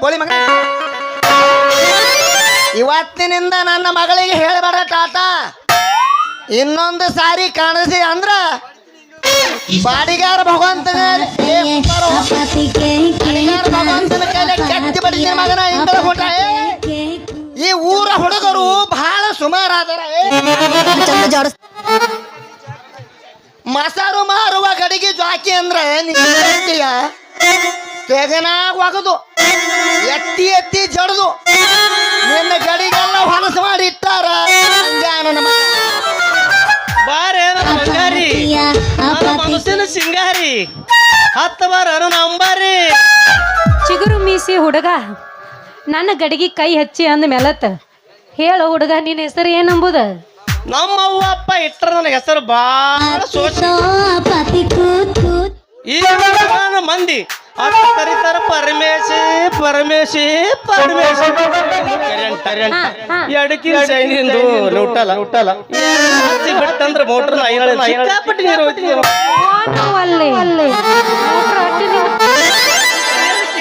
ಬೋಳಿ ಮಗ, ಇವತ್ತಿನಿಂದ ನನ್ನ ಮಗಳಿಗೆ ಹೇಳಬೇಡ ಟಾಟಾ. ಇನ್ನೊಂದು ಸಾರಿ ಕಾಣಿಸಿ ಅಂದ್ರ ಬಾಡಿಗಾರ ಭಗವಂತನ ಕೈಲಿ ಕೆತ್ತಿ ಬಡಿದ ಮಗನ ಹಿಂಗಳ ಹೊಂಟ. ಈ ಊರ ಹುಡುಗರು ಬಹಳ ಸುಮಾರಾದರ. ಮಸಾರು ಮಾರುವ ಗಡಿಗೆ ಜಾಕಿ ಅಂದ್ರ ನೀಯ ತೆಗನಾಗ ಒಗದು ಎತ್ತಿ ಎತ್ತಿ ಜಡ್ದು ನಿನ್ನ ಗಡಿಗೆಲ್ಲ ಹೊಲಸು ಮಾಡಿ ಇಟ್ಟಾರ. ಬಾರೇನ ಬಂಗಾರಿ ಮನಸ್ಸಿನ ಸಿಂಗಾರಿ ಹತ್ತ ಬಾರ ಅಂಬಾರಿ. ಚಿಗುರು ಮೀಸಿ ಹುಡುಗ ನನ್ನ ಗಡಿಗೆ ಕೈ ಹಚ್ಚಿ ಅಂದ ಮೆಲತ್ ಹೇಳು ಹುಡುಗ, ನಿನ್ನ ಹೆಸರು ಏನಂಬುದ? ನಮ್ಮ ಅವ್ವ ಅಪ್ಪ ಇಟ್ಟರ ನನ್ನ ಹೆಸರು ಬಾಳ ಈಗ ಮಂದಿ ಅಪ್ಪ ಕರೀತಾರ ಪರಮೇಶಿ ಪರಮೇಶಿ ಪರಮೇಶಿ. ಎಡಕಿನ ಸೈನಿಂದು ಲೂಟಲ್ಲ ಲೂಟಲ್ಲ ಹಚ್ಚಿ ಬಿಟ್ಟಂದ್ರ ಮೋಟ್ರ್ ಸಿಕ್ಕಾಪಟ್ಟಿ ನೀರು ಹೋಗ್ತೀವಿ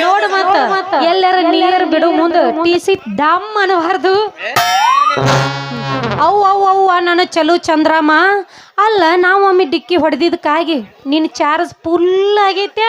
ನೋಡು. ಮತ್ತ ಎಲ್ಲರ ನೀರು ಬಿಡು ಮುಂದೆ ಟಿಸಿ ಡಮ್ ಅನ್ನಬಾರ್ದು. ಅವು ಅವು ಅವ್ವ ನನ್ನ ಚಲು ಚಂದ್ರಮ್ಮ. ಅಲ್ಲ ನಾವು ಒಮ್ಮೆ ಡಿಕ್ಕಿ ಹೊಡೆದಿದ್ದಕ್ಕಾಗಿ ನಿನ್ನ ಚಾರ್ಜ್ ಫುಲ್ ಆಗೈತೆ.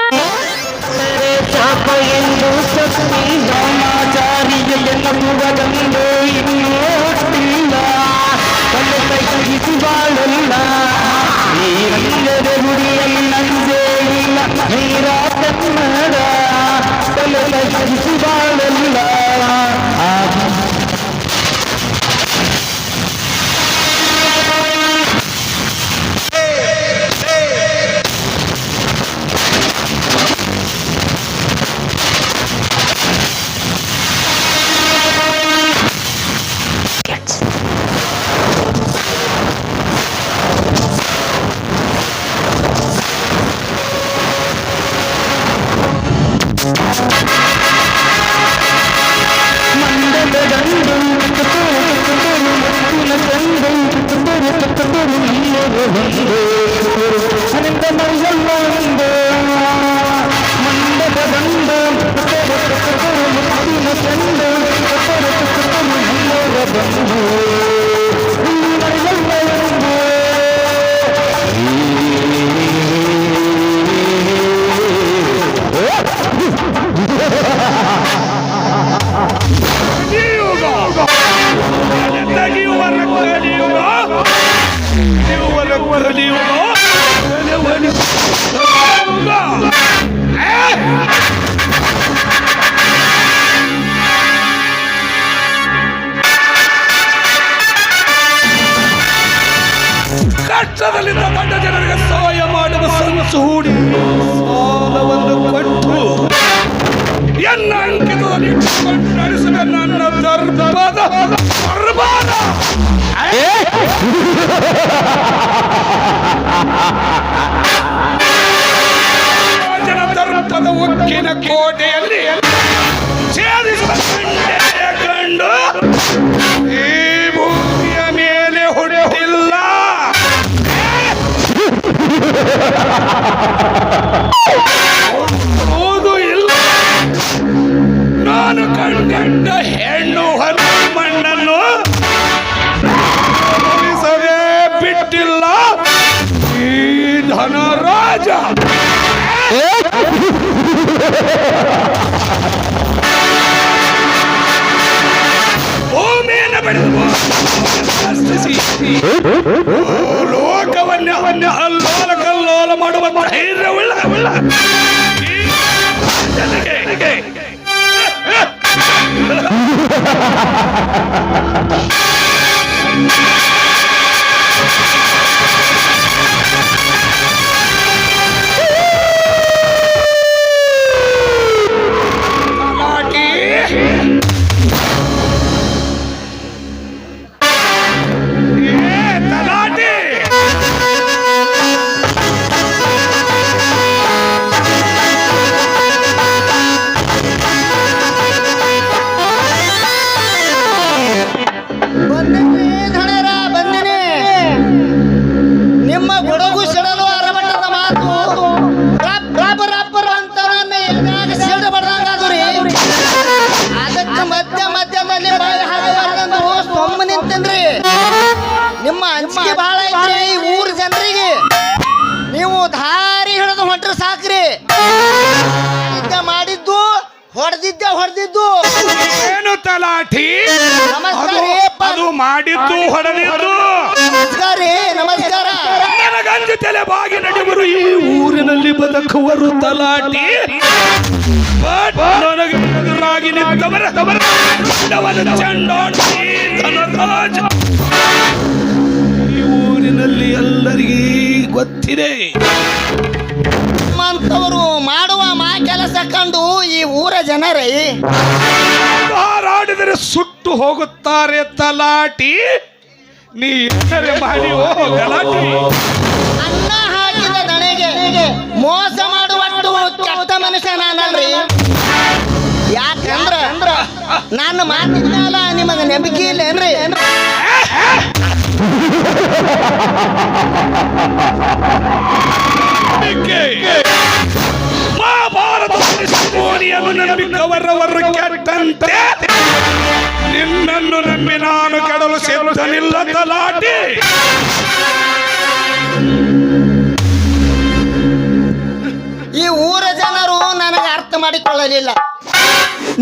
ಕಷ್ಟದಲ್ಲಿದ್ದ ದೊಡ್ಡ ಜನರಿಗೆ ಸಹಾಯ ಮಾಡುವ ಸಂಚು ಹೂಡಿ ಸಾಲವನ್ನು ಕೊಟ್ಟು ಎನ್ನ ಅಂಕಿತದಲ್ಲಿ ಇಟ್ಟುಕೊಂಡು ನಡೆಸಿದ ನನ್ನ ದರ್ಬಾದ ಬರ್ಬಾದ ಜನ ದರ್ಬದ ಉಕ್ಕಿನ ಕೋಟೆಯಲ್ಲಿ ಛೇದಿಸಿದ ಕಂಡು ಈ ಭೂಮಿಯ ಮೇಲೆ ಹೊಡೆದಿಲ್ಲ. ಹೌದು ಇಲ್ಲ, ನಾನು ಕಂಡ ಹೆಣ್ಣು ಹೊರ ಮಣ್ಣನ್ನು ಉಳಿಸಲೇ ಬಿಟ್ಟಿಲ್ಲ ಈ ಧನರಾಜ. ಭೂಮಿಯನ್ನು ಬೆಳೆದು ಲೋಕವನ್ನೇ ಅಲ್ಲೋಲ ಕಲ್ಲೋಲ ಮಾಡುವ ಧೈರ್ಯವುಳ್ಳ ಜನಗೆ ಹೊಡೆದಿದ್ದು ಏನು ತಲಾಟಿ ನಮಸ್ಕಾರ ಅದು ರೀ ಅಪ್ಪ. ಅದು ಮಾಡಿದ್ದು ಹೊಡೆದಿದ್ದು ನಮಸ್ಕಾರ ರೀ ನಮಸ್ಕಾರ. ನನಗಂಜು ತಲೆ ಬಾಗಿ ನಡೆಯುವರು ಈ ಊರಿನಲ್ಲಿ ಬದುಕುವರು ತಲಾಟಿ ಬಟ್ ನನಗೆ ಎದುರಾಗಿ ನಿಂತವರ ಚಂಡಾಟಿ ಧನರಾಜ ಈ ಊರಿನಲ್ಲಿ ಎಲ್ಲರಿಗೂ ಗೊತ್ತಿದೆ. ನಿಮ್ಮಂಥವ್ರು ಮಾಡುವ ಕೆಲಸ ಕಂಡು ಈ ಊರ ಜನರೇ ಹಾರಾಡಿದರೆ ಸುಟ್ಟು ಹೋಗುತ್ತಾರೆ ತಲಾಟಿ. ನೀ ಏನಾರೆ ಮಾಡಿ ಓ ಗಲಾಟಿ. ಅನ್ನ ಹಾಕಿದ ದಣೆಗೆ ಮೋಸ ಮಾಡುವಷ್ಟು ಕೆಟ್ಟ ಮನುಷ್ಯ ನಾನಲ್ರಿ. ಯಾಕಂದ್ರ ನನ್ನ ಮಾತಿನ ಮೇಲೆ ನಿಮಗೆ ನಂಬಿಕೆ ಇಲ್ಲೇನ್ರಿ? ಮಹಾಭಾರತವನ್ನು ನಂಬಿಕವರವರು ಕೆಟ್ಟಂತೆ ನಿನ್ನನ್ನು ನಂಬಿ ನಾನು ಕೆಡಲು ಸಿದ್ಧನಿಲ್ಲ ತಲಾಟಿ. ಈ ಊರ ಜನರು ನನಗೆ ಅರ್ಥ ಮಾಡಿಕೊಳ್ಳಲಿಲ್ಲ,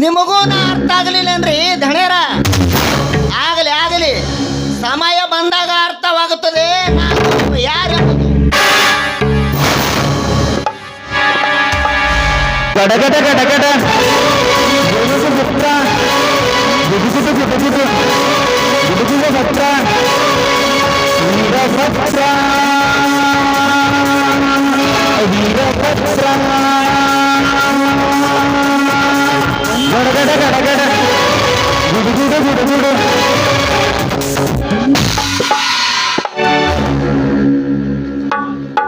ನಿಮಗೂ ನಾ ಅರ್ಥ ಆಗಲಿಲ್ಲನ್ರಿ ಧಣೇರ. ಆಗಲಿ ಆಗಲಿ, ಸಮಯ ಬಂದಾಗ ಅರ್ಥವಾಗುತ್ತದೆ ನಾನು ಯಾರು. ಗಡಗಡ ಗಡಗಡ ಗುಡುಗು ಪುತ್ರ ಗುಡುಗುಡು ಗುಡುಗುಡು ಗುಡುಗುಡು ಭದ್ರ ವೀರಭದ್ರ ವೀರಭದ್ರ ಗಡಗಡ ಗಡಗಡ ಗುಡುಗುಡು ಗುಡುಗುಡು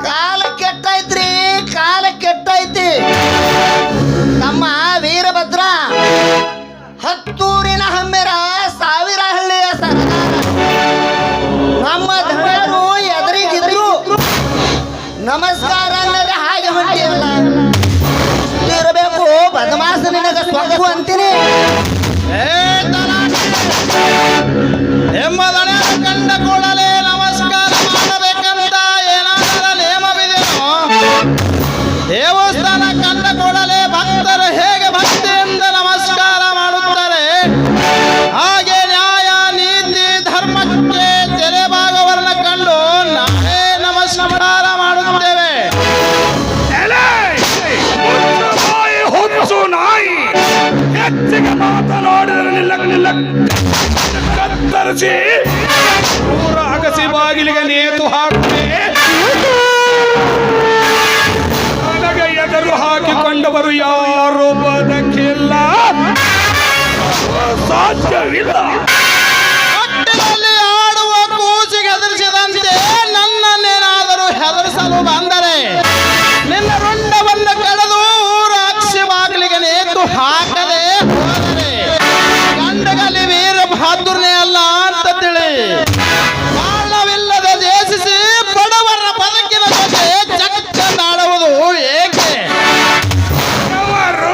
ಕಾಲ ಕೆಟ್ಟೈತ್ರಿ, ಕಾಲ ಕೆಟ್ಟೈತಿ. ನಮ್ಮ ವೀರಭದ್ರ ಹತ್ತೂರಿನ ಹಮ್ಮೆರ ಸಾವಿರ ಹಳ್ಳಿಯ ಸರದಾರ. ನಮ್ಮ ಧನರು ಎದುರಿಗಿದ್ರು ನಮಸ್ಕಾರ ಅನ್ನೋದು ಹಾಗೆ ಹೊಂಟಿಯಲ್ಲ. ಇರಬೇಕು ಬದಮಾಸ ನಿನಗ ಸ್ವಗ್ಗು ಅಂತೀನಿ. ಎಂಬದನೆ ಕಂಡ ಕೂಡಲೇ ನಮಸ್ಕಾರ ಮಾಡಬೇಕಂತ ಏನಾದರೂ ನೇಮವಿದೆಯೋ? ದೇವಸ್ಥಾನ ಕಂಡ ಕೂಡಲೇ ಭಕ್ತರು ಹೇಗೆ ಭಕ್ತಿಯಿಂದ ನಮಸ್ಕಾರ ಮಾಡುತ್ತಾರೆ, ಹಾಗೆ ನ್ಯಾಯ ನೀತಿ ಧರ್ಮಕ್ಕೆ ತೆರೆಬಾಗುವವರನ್ನ ಕಂಡು ನಾವೇ ನಮಸ್ಕಾರ ಮಾಡುತ್ತೇವೆ. ಹೊತ್ತು ನಾಯಿ ಹೆಚ್ಚಿಗೆ ಮಾತನಾಡಿದರೆ ನಿಲ್ಲ ಕತ್ತರಿಸಿ ಊರ ಅಗಸಿ ಬಾಗಿಲಿಗೆ ನೇತು ಹಾಕಿ ನನಗೆ ಎದುರು ಹಾಕಿಕೊಂಡವರು ಯಾರು ಬದುಕಿಲ್ಲ, ಸಾಧ್ಯವಿಲ್ಲ. ಹೊಟ್ಟೆಯಲ್ಲಿ ಆಡುವ ಕೂಸಿಗೆ ಹೆದರಿಸಿದಂತೆ ನನ್ನನ್ನೇನಾದರೂ ಹೆದರಿಸಲು ಬಂದರೆ ನಿನ್ನ ರುಂಡವನ್ನು ಕಳೆದು ಊರ ಅಕ್ಷಿ ಬಾಗಿಲಿಗೆ ನೇತು ಹಾಕದೆ ಹೋದರೆ ಗಂಡಗಲಿ ವೀರ ಬಹಾದುರ್ನೇ ಅಲ್ಲ ಅಂತ ತಿಳಿ. ಬಾಣವಿಲ್ಲದೆ ದೇಶಿಸಿ ಬಡವರ ಬದುಕಿನ ಜೊತೆ ಚಕ್ಕನಾಡುವುದು ಏಕೆ? ಅವರು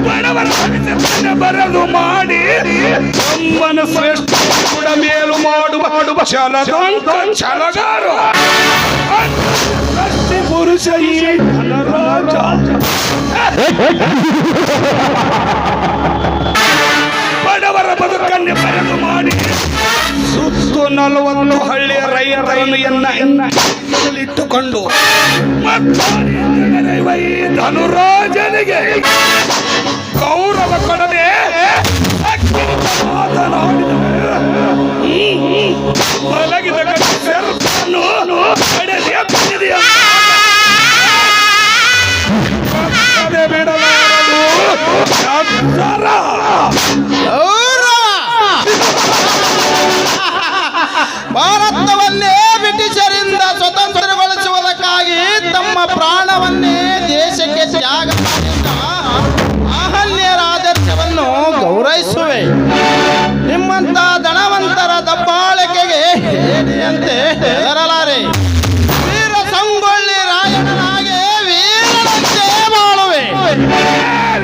ಬಡವರ ಭಕ್ತರನ್ನು ಬರಲು ಮಾಡಿ ತಮ್ಮನ ಶ್ರೇಷ್ಠ ಕೂಡ ಮೇಲು ಮಾಡುವ ಛಲಗಾರ ಅಷ್ಟಿ ಪುರುಷ ಈ ಧನರಾಜ. ಬಡವರ ಬದುಕನ್ನೇ ಬರಲು ಮಾಡಿ ಸುತ್ತು 40 ಹಳ್ಳಿಯ ರೈತರನ್ನು ಇಟ್ಟುಕೊಂಡು ಈ ಧನುರಾಜನಿಗೆ ಗೌರವ ಕೊಡದೆ ಮಾತನಾಡಿದ ಮಲಗಿದ ಸೆರಸನ್ನು ಬಿಡಲಾರದು ಭಾರತವನ್ನೇ ಬ್ರಿಟಿಷರಿಂದ ಸ್ವತಂತ್ರಗೊಳಿಸುವುದಕ್ಕಾಗಿ ತಮ್ಮ ಪ್ರಾಣವನ್ನೇ ದೇಶಕ್ಕೆ ತ್ಯಾಗ ಮಾಡಿದ ಅಹಲ್ಯ ರಾಜತ್ವವನ್ನು ಗೌರವಿಸುವೆ. ನಿಮ್ಮಂತ ಧನವಂತರ ದಬ್ಬಾಳಿಕೆಗೆ ಹೇಡಿಯಂತೆ ಹೆದರಲಾರೆ. ವೀರ ಸಂಗೊಳ್ಳಿ ರಾಯಣ್ಣನಾಗೆ ವೀರನಂತೆ ಬಾಳುವೆ.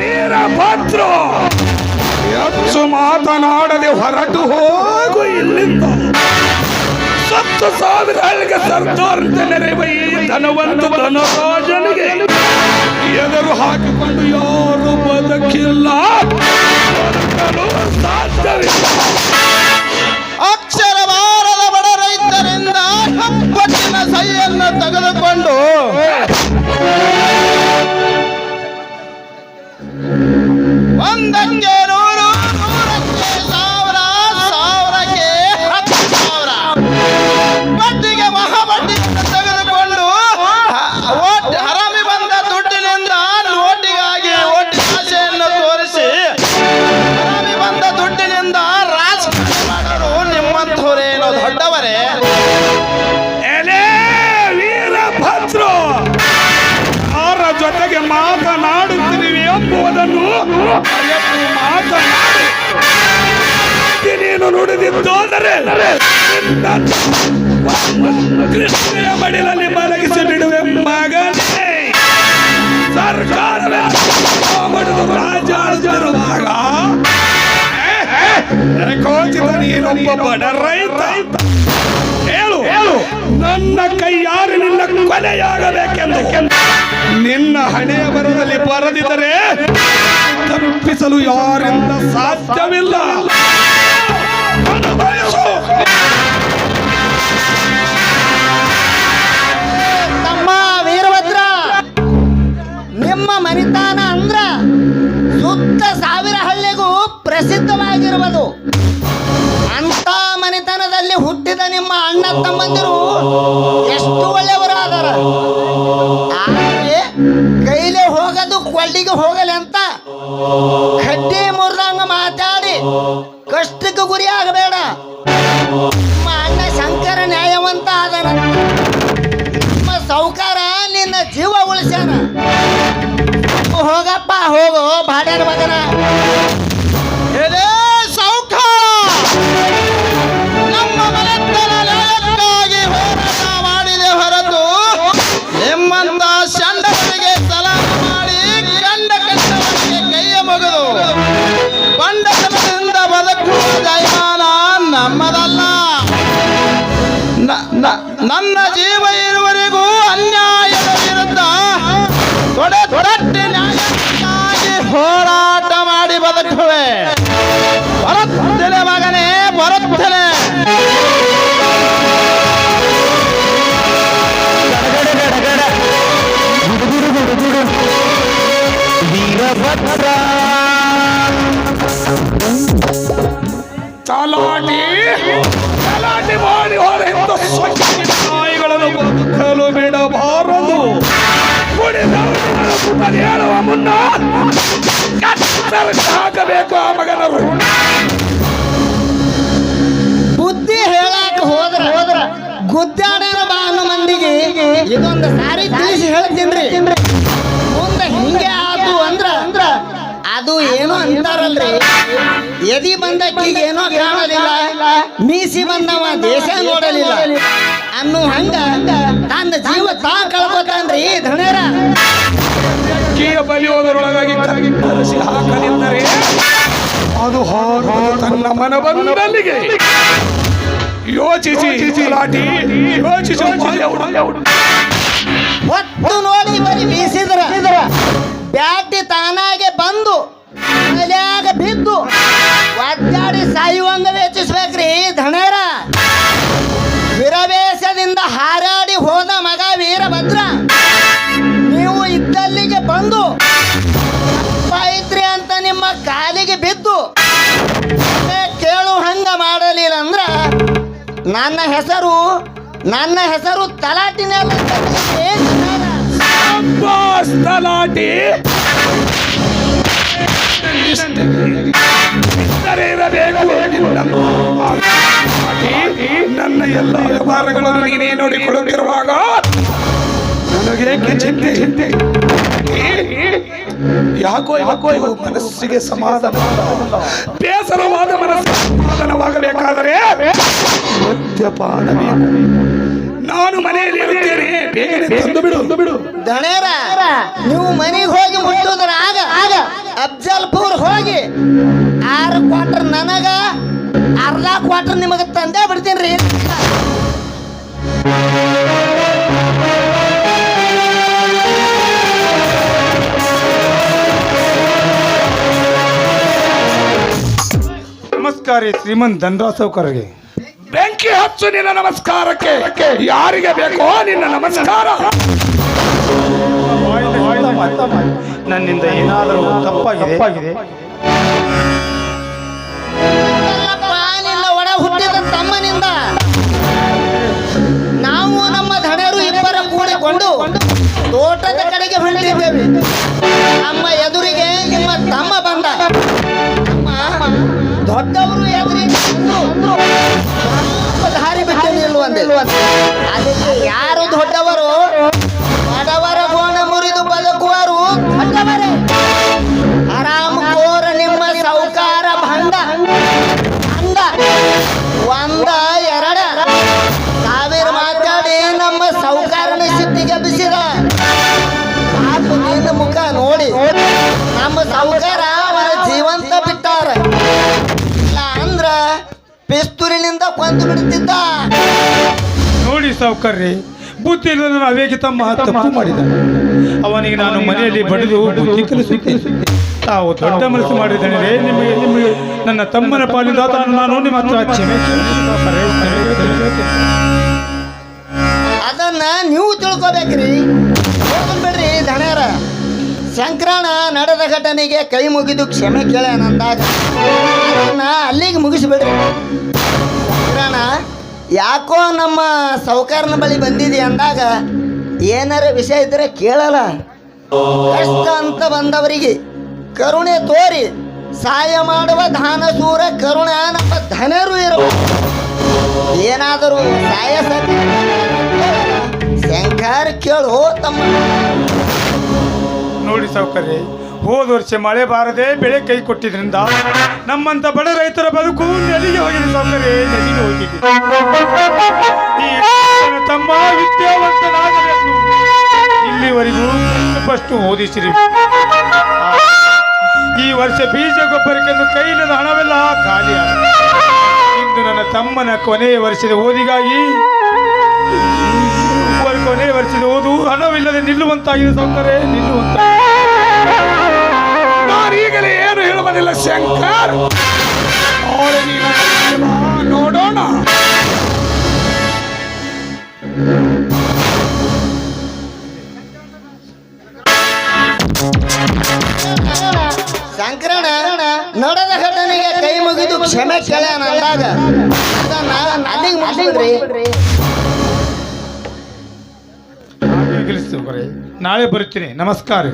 ವೀರಭದ್ರ ಹೆಚ್ಚು ಮಾತನಾಡದೆ ಹೊರಟು ಹೋಗು ಇಲ್ಲಿಂದ. 10,000 ಹಳ್ಳಿಗೆ ಸರ್ದಾರಂತ ನೆರೆಯುವ ಈ ಧನವಂತ ಧನರಾಜನಿಗೆ ಎದುರು ಹಾಕಿಕೊಂಡು ಯಾರು ಬದುಕಿಲ್ಲ, ಬದುಕಲು ಸಾಧ್ಯವಿಲ್ಲ. ಅಕ್ಷರ ಬಾರದ ಬಡ ರೈತರಿಂದ ಕೊಟ್ಟಿನ ಸಹಿಯನ್ನು ತೆಗೆದುಕೊಂಡು ಒಂದಕ್ಕೆ 100, 100ಕ್ಕೆ 1000, 1000ಕ್ಕೆ 10,000 ಬಡ್ಡಿಗೆ ಮಹಾಬಡ್ಡಿಯನ್ನು ತೆಗೆದುಕೊಂಡು ಹರಾಮಿ ಬಂದ ದುಡ್ಡಿನಿಂದ ನೋಟಿಗಾಗಿ ಒಟ್ಟಿ ಆಸೆಯನ್ನು ತೋರಿಸಿ ಹರಾಮಿ ಬಂದ ದುಡ್ಡಿನಿಂದ ರಾಜಕಾರಣ ಮಾಡಲು ನಿಮ್ಮಂಥವರೇನು ದೊಡ್ಡವರೇ? ಎಲೆ ವೀರಭದ್ರ, ಯಾರ ಜೊತೆಗೆ ಮಾತನಾಡುತ್ತೀವಿ ಎಂಬುದನ್ನು ಅರಿತು ಮಾತನಾಡಿ. ನೀನು ನುಡಿದಿದ್ದೋದರೆ ಕೃಷ್ಣೆಯ ಮಡಿಲಲ್ಲಿ ಮಲಗಿಸಿ ಬಿಡುವೆ ಮಗನೇ. ಸರ್ಕಾರವೇ ಮಾಡಿದು ರಾಜ ಆಳುತ್ತಿರುವಾಗ ಕೋಚಿತ ನೀನೊಬ್ಬ ಬಡ ರೈತ. ಹೇಳು, ನನ್ನ ಕೈ ಯಾರು ನಿನ್ನ ಕೊಲೆಯಾಗಬೇಕೆಂದು ನಿನ್ನ ಹಣೆಯ ಬರದಲ್ಲಿ ಬರೆದಿದ್ದರೆ ತಪ್ಪಿಸಲು ಯಾರಿಂದ ಸಾಧ್ಯವಿಲ್ಲ. ಅನುಭವಿಸು. ತಮ್ಮ ವೀರಭದ್ರ, ನಿಮ್ಮ ಮನಿತಾನ ಅಂದ್ರ ಸುತ್ತ 1000 ಹಳ್ಳಿಗೂ ಪ್ರಸಿದ್ಧವಾಗಿರುವುದು. ಅಂತ ಮನಿತನದಲ್ಲಿ ಹುಟ್ಟಿದ ನಿಮ್ಮ ಅಣ್ಣ ತಮ್ಮಂದಿರು ಎಷ್ಟು ಒಳ್ಳೆಯವರಾದಾರ. ಆದರೆ ಕೈಲೇ ಹೋಗದು ಕೊಳ್ಳಿಗೆ ಹೋಗಲಿ ಅಂತ ಕಡ್ಡಿ ಮುರಿದಂಗ ಮಾತಾಡಿ ಕಷ್ಟಕ್ಕೆ ಗುರಿ ಆಗಬೇಡ. ನಿಮ್ಮ ಅಣ್ಣ ಶಂಕರ ನ್ಯಾಯವಂತ ಆದನ. ನಿಮ್ಮ ಸೌಕಾರ ನಿನ್ನ ಜೀವ ಉಳಿಸ್ಯಾನ. ಹೋಗಪ್ಪ ಹೋಗು ಬಾಡ್ಯಾನ ಮಗನ. ಎಲೆ ಸೌಕಾರ, ನಮ್ಮ ಮನೆತನ ನ್ಯಾಯಕ್ಕಾಗಿ ಹೋರಾಟ ಮಾಡಿದೆ ಹೊರತು ನಿಮ್ಮಂತ ಚಂಡವರಿಗೆ ಸಲಾಮ ಮಾಡಿ ಕಂಡ ಕಂಡವರಿಗೆ ಕೈಯ ಮುಗಿದು ಬಂಡತನದಿಂದ ಬದುಕುವ ಜಯಮಾನ ನಮ್ಮದಲ್ಲ. ನನ್ನ ಜೀವ ಇರುವವರೆಗೂ ಅನ್ಯಾಯದ ವಿರುದ್ಧ ತೊಡೆ ನ್ಯಾಯಕ್ಕಾಗಿ ಹೋರಾಟ ಮಾಡಿ ಬದುಕುವೆ. ಬರುತ್ತೇನೆ ಮಗನೇ, ಬರುತ್ತೇನೆ. ವೀರಭದ್ರ ಗಲಾಟೆ ಮಾಡಿ ಹೊರಹಿಂದ ಸ್ವಚ್ಛ ನಾಯಿಗಳನ್ನು ಬದುಕಲು ಬಿಡಬಾರದು. ಕುಡಿದವನು ಹೇಳುವ ಮುನ್ನ ಕತ್ತರಿಸಿ ಹಾಕಬೇಕು ಆ ಮಗನರು. ಬುದ್ಧಿ ಹೇಳಾಕ ಹೋದ್ರ ಗುದ್ದಾಡನ ಬಾನು ಮಂದಿಗೆ ಇದೊಂದು ಸಾರಿ ತಿಳಿಸಿ ಹೇಳ್ತೀನ್ರಿ. ಮುಂದೆ ಹಿಂಗೆ ಆತು ಅಂದ್ರ ಅದು ಏನೋ ಅಂತಾರಲ್ರಿ, ಎದಿ ಬಂದಕ್ಕಿಗೆ ಏನೋ ಕಾಣಲಿಲ್ಲ, ಮೀಸಿ ಬಂದವ ದೇಶ ನೋಡಲಿಲ್ಲ ಅನ್ನು ಹಂಗ ತನ್ನ ಜೀವ ತಾ ಕಳ್ಕೊತಾನ್ರಿ ಧನೇರ. ಕೀಯ ಬಲಿಯೋದರೊಳಗಾಗಿ ಕರಸಿ ಹಾಕಲಿದ್ದರೆ ಅದು ಹಾರು ತನ್ನ ಮನ ಬಂದಲ್ಲಿಗೆ. ಯೋಚಿಸಿ ಯೋಚಿಸಿ ಹೊತ್ತು ನೋಡಿ ಬರೀ ಬೀಸಿದ್ರ ಬ್ಯಾಟಿ ತಾನಾಗೆ ಬಂದು ತಲೆಯಾಗ ಬಿದ್ದು ಒದ್ದಾಡಿ ಸಾಯುವಂಗ ವೇಚಿಸ್ಬೇಕ್ರಿ ಧನೇರ. ವಿರವೇಶದಿಂದ ಹಾರಾಡಿ ಹೋದ ಮಗ ವೀರಭದ್ರ, ನೀವು ಇದ್ದಲ್ಲಿಗೆ ಬಂದು ತಪ್ಪಾಯ್ತ್ರಿ ಅಂತ ನಿಮ್ಮ ಕಾಲಿಗೆ ಬಿದ್ದು ಕೇಳು ಹಂಗ ಮಾಡಲಿಲ್ಲ ಅಂದ್ರ ನನ್ನ ಹೆಸರು ತಲಾಟಿನ ತಲಾಟಿ ನನ್ನ ಎಲ್ಲ ವ್ಯವಹಾರಗಳನ್ನು ನೀನೇ ನೋಡಿಕೊಳ್ಳುತ್ತಿರುವಾಗ ನನಗೇಕೆ ಚಿಂತೆ? ಯಾಕೋ ಮನಸ್ಸಿಗೆ ಸಮಾಧಾನ, ಬೇಸರವಾದ ಮನಸ್ಸಿಗೆ ಸಮಾಧಾನವಾಗಬೇಕಾದರೆ ಮದ್ಯಪಾನ ಬೇಕು. ನಾನು ಮನೆಯಲ್ಲಿ ಇರುತ್ತೇನೆ, ಬೇಗನೆ ತಂದು ಬಿಡು. ದಣೇರ, ನೀವು ಮನೆಗೆ ಹೋಗಿ ಮುಟ್ಟುದ್ರ ಆಗ ಅಫ್ಜಲ್ಪುರ್ ಹೋಗಿ 6 ಕ್ವಾರ್ಟರ್ ನನಗ, ಅರ್ಧ ಕ್ವಾರ್ಟರ್ ನಿಮಗೆ ತಂದೆ ಬಿಡ್ತೀನಿ. ನಮಸ್ಕಾರ ಶ್ರೀಮಂತ್ ಧನರಾಜ್ ಸಾವ್ಕಾರ್ಗೆ. ಬೆಂಕಿ ಹಚ್ಚು ನಿನ್ನ ನಮಸ್ಕಾರಕ್ಕೆ. ಯಾರಿಗೆ ಬೇಕೋ ನಿನ್ನ ನಮಸ್ಕಾರ? ನನ್ನಿಂದ ಏನಾದರೂ ತಪ್ಪಾಗಿದೆ ಅಲ್ಲಪ್ಪ, ನಿನ್ನ ಒಡ ಹುಟ್ಟಿದ ತಮ್ಮನಿಂದ ನಾವು ನಮ್ಮ ಧಣರು ಇಬ್ಬರ ಕೂಡಿಕೊಂಡು ತೋಟದ ಕಡೆಗೆ ಹೊರಟಿದ್ದೇವೆ. ನಮ್ಮ ಎದುರಿಗೆ ನಿಮ್ಮ ತಮ್ಮ ಬಂದ. ನಮ್ಮ ದೊಡ್ಡವರು ಎದುರಿಗೆ ಬಂದು ದಾರಿ ಬಿಟ್ಟು ನಿಲ್ಲುವಂತೆ. ಅದಕ್ಕೆ ಯಾರು ದೊಡ್ಡವರು? ಬಡವರ ಗೋಣ ಮುರಿದು ಬದುಕುವರು ದೊಡ್ಡವರೇ. ಆರಾಮ್ ಕೋರ ನಿಮ್ಮ ಸೌಕಾರ ಭಂಡ ಅಂದ ಒಂದ ಎರಡ ಸಾವಿರ ಮಾತಾಡಿ ನಮ್ಮ ಸೌಕಾರನ ಸಿಟ್ಟಿಗೆ ಬಿಸಿದ. ಪಾಪು ನಿನ್ನ ಮುಖ ನೋಡಿ ನಮ್ಮ ಸೌಕಾರ ಅವರ ಜೀವಂತ ಬಿಟ್ಟಾರ. ಇಲ್ಲ ಅಂದ್ರ ಪಿಸ್ತೂರಿನಿಂದ ಕೊಂದು ಬಿಡುತ್ತಿದ್ದ. ನೋಡಿ ಸಾವ್ಕಾರ್ರಿ, ಬುದ್ಧಿ ಇಲ್ಲದ ಅವೇಗೆ ತಮ್ಮ ತಪ್ಪು ಮಾಡಿದ. ಅವನಿಗೆ ನಾನು ಮನೆಯಲ್ಲಿ ಬಡಿದು ಬುದ್ಧಿ ಕಲಿಸುತ್ತೇನೆ. ತಾವು ದೊಡ್ಡ ಮನಸ್ಸು ಮಾಡಿದ್ದೇನೆ. ನಿಮಗೆ ನನ್ನ ತಮ್ಮನ ಪಾಲಿಂದ ನಾನು ನಿಮ್ಮ ಹತ್ರ ಕ್ಷಮೆ ಅದನ್ನ ನೀವು ತಿಳ್ಕೊಬೇಕ್ರಿ. ಹೋಗಲ್ ಬಿಡ್ರಿ ಧಣ್ಯರ. ಶಂಕರಣ ನಡೆದ ಘಟನೆಗೆ ಕೈ ಮುಗಿದು ಕ್ಷಮೆ ಕೇಳ್ಯಾನಂದಾಗ ಅದನ್ನ ಅಲ್ಲಿಗೆ ಮುಗಿಸ್ಬಿಡ್ರಿ. ಶಂಕರಣ ಯಾಕೋ ನಮ್ಮ ಸೌಕಾರನ ಬಳಿ ಬಂದಿದೆ ಅಂದಾಗ ಏನಾರ ವಿಷಯ ಇದ್ರೆ ಕೇಳಲ್ಲ. ಕಷ್ಟ ಅಂತ ಬಂದವರಿಗೆ ಕರುಣೆ ತೋರಿ ಸಹಾಯ ಮಾಡುವ ದಾನಶೂರ ಕರುಣ ನಮ್ಮ ಧನರು ಇರುವ. ಏನಾದರೂ ಸಹಾಯ ಶಂಕರ್ ಕೇಳು ತಮ್ಮ. ನೋಡಿ ಸಾವ್ಕಾರ್ರಿ, ಹೋದ ವರ್ಷ ಮಳೆ ಬಾರದೆ ಬೆಳೆ ಕೈ ಕೊಟ್ಟಿದ್ರಿಂದ ನಮ್ಮಂತ ಬಡ ರೈತರ ಬದುಕು ನೆಲಿಗೆ ಹೋಗಿದೆ ಸಾವ್ಕಾರ್ರಿ, ನೆಲಿಗೆ ಹೋಗಿದೆ. ಈ ನನ್ನ ತಮ್ಮ ವಿದ್ಯಾವಂತನಾಗಬೇಕು. ಇಲ್ಲಿವರೆಗೂ ಫಸ್ಟ್ ಓದಿಸಿರಿ. ಈ ವರ್ಷ ಬೀಜ ಗೊಬ್ಬರಕ್ಕೆಂದು ಕೈಲದ ಹಣವೆಲ್ಲ ಖಾಲಿ ಆಗಿದೆ. ಇಂದು ನನ್ನ ತಮ್ಮನ ಕೊನೆಯ ವರ್ಷದ ಓದಿಗಾಗಿ ಕೊನೆಯ ವರ್ಷದ ಓದು ಹಣವಿಲ್ಲದೆ ನಿಲ್ಲುವಂತಾಗಿದೆ ಸಾವ್ಕಾರ್ರೆ, ನಿಲ್ಲುವಂತ. ನಾನೀಗಲೇ ಏನು ಹೇಳುವುದಿಲ್ಲ ಶಂಕರ್. ಅವಳೆ ನೀನು ನೋಡೋಣ. ಶಂಕರಣ ನಡೆದ ಘಟನೆಗೆ ಕೈ ಮುಗಿದು ಕ್ಷಮೆ ಕೇಳ್ಯಾನ ಅಂದಾಗ ಅದನ್ನ ಅಲ್ಲಿಗೆ ಮುಗಿಸ್ಬಿಡ್ರಿ. ನಾಳೆ ಬರುತ್ತೀನಿ. ನಮಸ್ಕಾರ.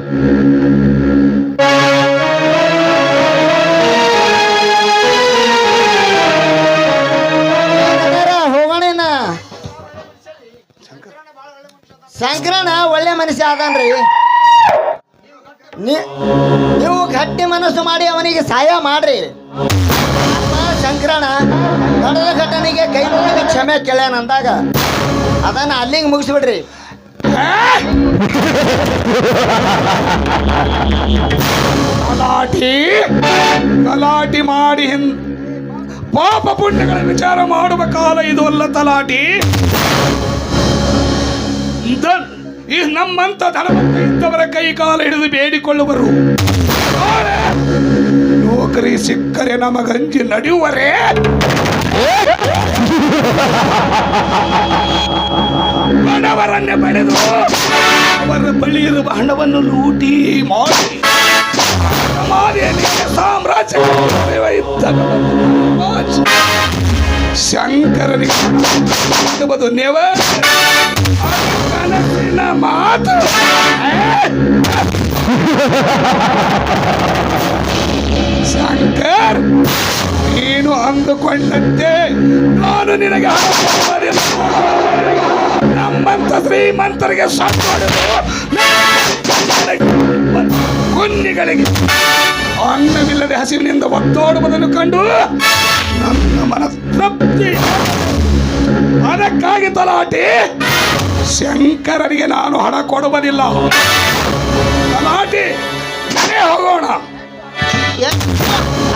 ಹೋಗೋಣ. ಶಂಕರಣ ಒಳ್ಳೆ ಮನುಷ್ಯ ಆದನ್ರಿ. ನೀವು ಗಟ್ಟಿ ಮನಸ್ಸು ಮಾಡಿ ಅವನಿಗೆ ಸಹಾಯ ಮಾಡ್ರಿ. ಶಂಕರಣ ನಡೆದ ಘಟನೆಗೆ ಕೈ ಮುಗಿದು ಕ್ಷಮೆ ಕೇಳ್ಯಾನಂದಾಗ ಅದನ್ನ ಅಲ್ಲಿಗೆ ಮುಗಿಸ್ಬಿಡ್ರಿ. ಗಲಾಟಿ ಮಾಡಿ ಪಾಪ ಪುಣ್ಯಗಳ ವಿಚಾರ ಮಾಡುವ ಕಾಲ ಇದು ಅಲ್ಲ ತಲಾಟಿ. ಈ ನಮ್ಮಂತ ಧನವಂತ ಇದ್ದವರ ಕೈ ಕಾಲ ಹಿಡಿದು ಬೇಡಿಕೊಳ್ಳುವರು. ನೌಕರಿ ಸಿಕ್ಕರೆ ನಮಗಂಜಿ ನಡೆಯುವರೇ. ಬಡವರನ್ನೇ ಬಡೆದು ಅವರ ಬಳಿ ಇರುವ ಹಣವನ್ನು ಲೂಟಿ ಮಾಡಿ ಸಾಮ್ರಾಜ್ಯ ಶಂಕರನಿಗೆ ನೆವ ಕನಸಿನ ಮಾತು. ಶಂಕರ್, ನೀನು ಅಂದುಕೊಂಡಂತೆ ನಾನು ನಿನಗೆ ಹಣ ಕೊಡುವುದಿಲ್ಲ. ನಮ್ಮಂತ ಶ್ರೀಮಂತರಿಗೆ ಕುನ್ನಿಗಳಿಗೆ ಅನ್ನವಿಲ್ಲದೆ ಹಸಿವಿನಿಂದ ಒತ್ತೋಡುವುದನ್ನು ಕಂಡು ನನ್ನ ಮನಸ್ತೃಪ್ತಿ. ಅದಕ್ಕಾಗಿ ತಲಾಟಿ ಶಂಕರನಿಗೆ ನಾನು ಹಣ ಕೊಡುವುದಿಲ್ಲ. ತಲಾಟಿ ಮನೆ ಹೋಗೋಣ.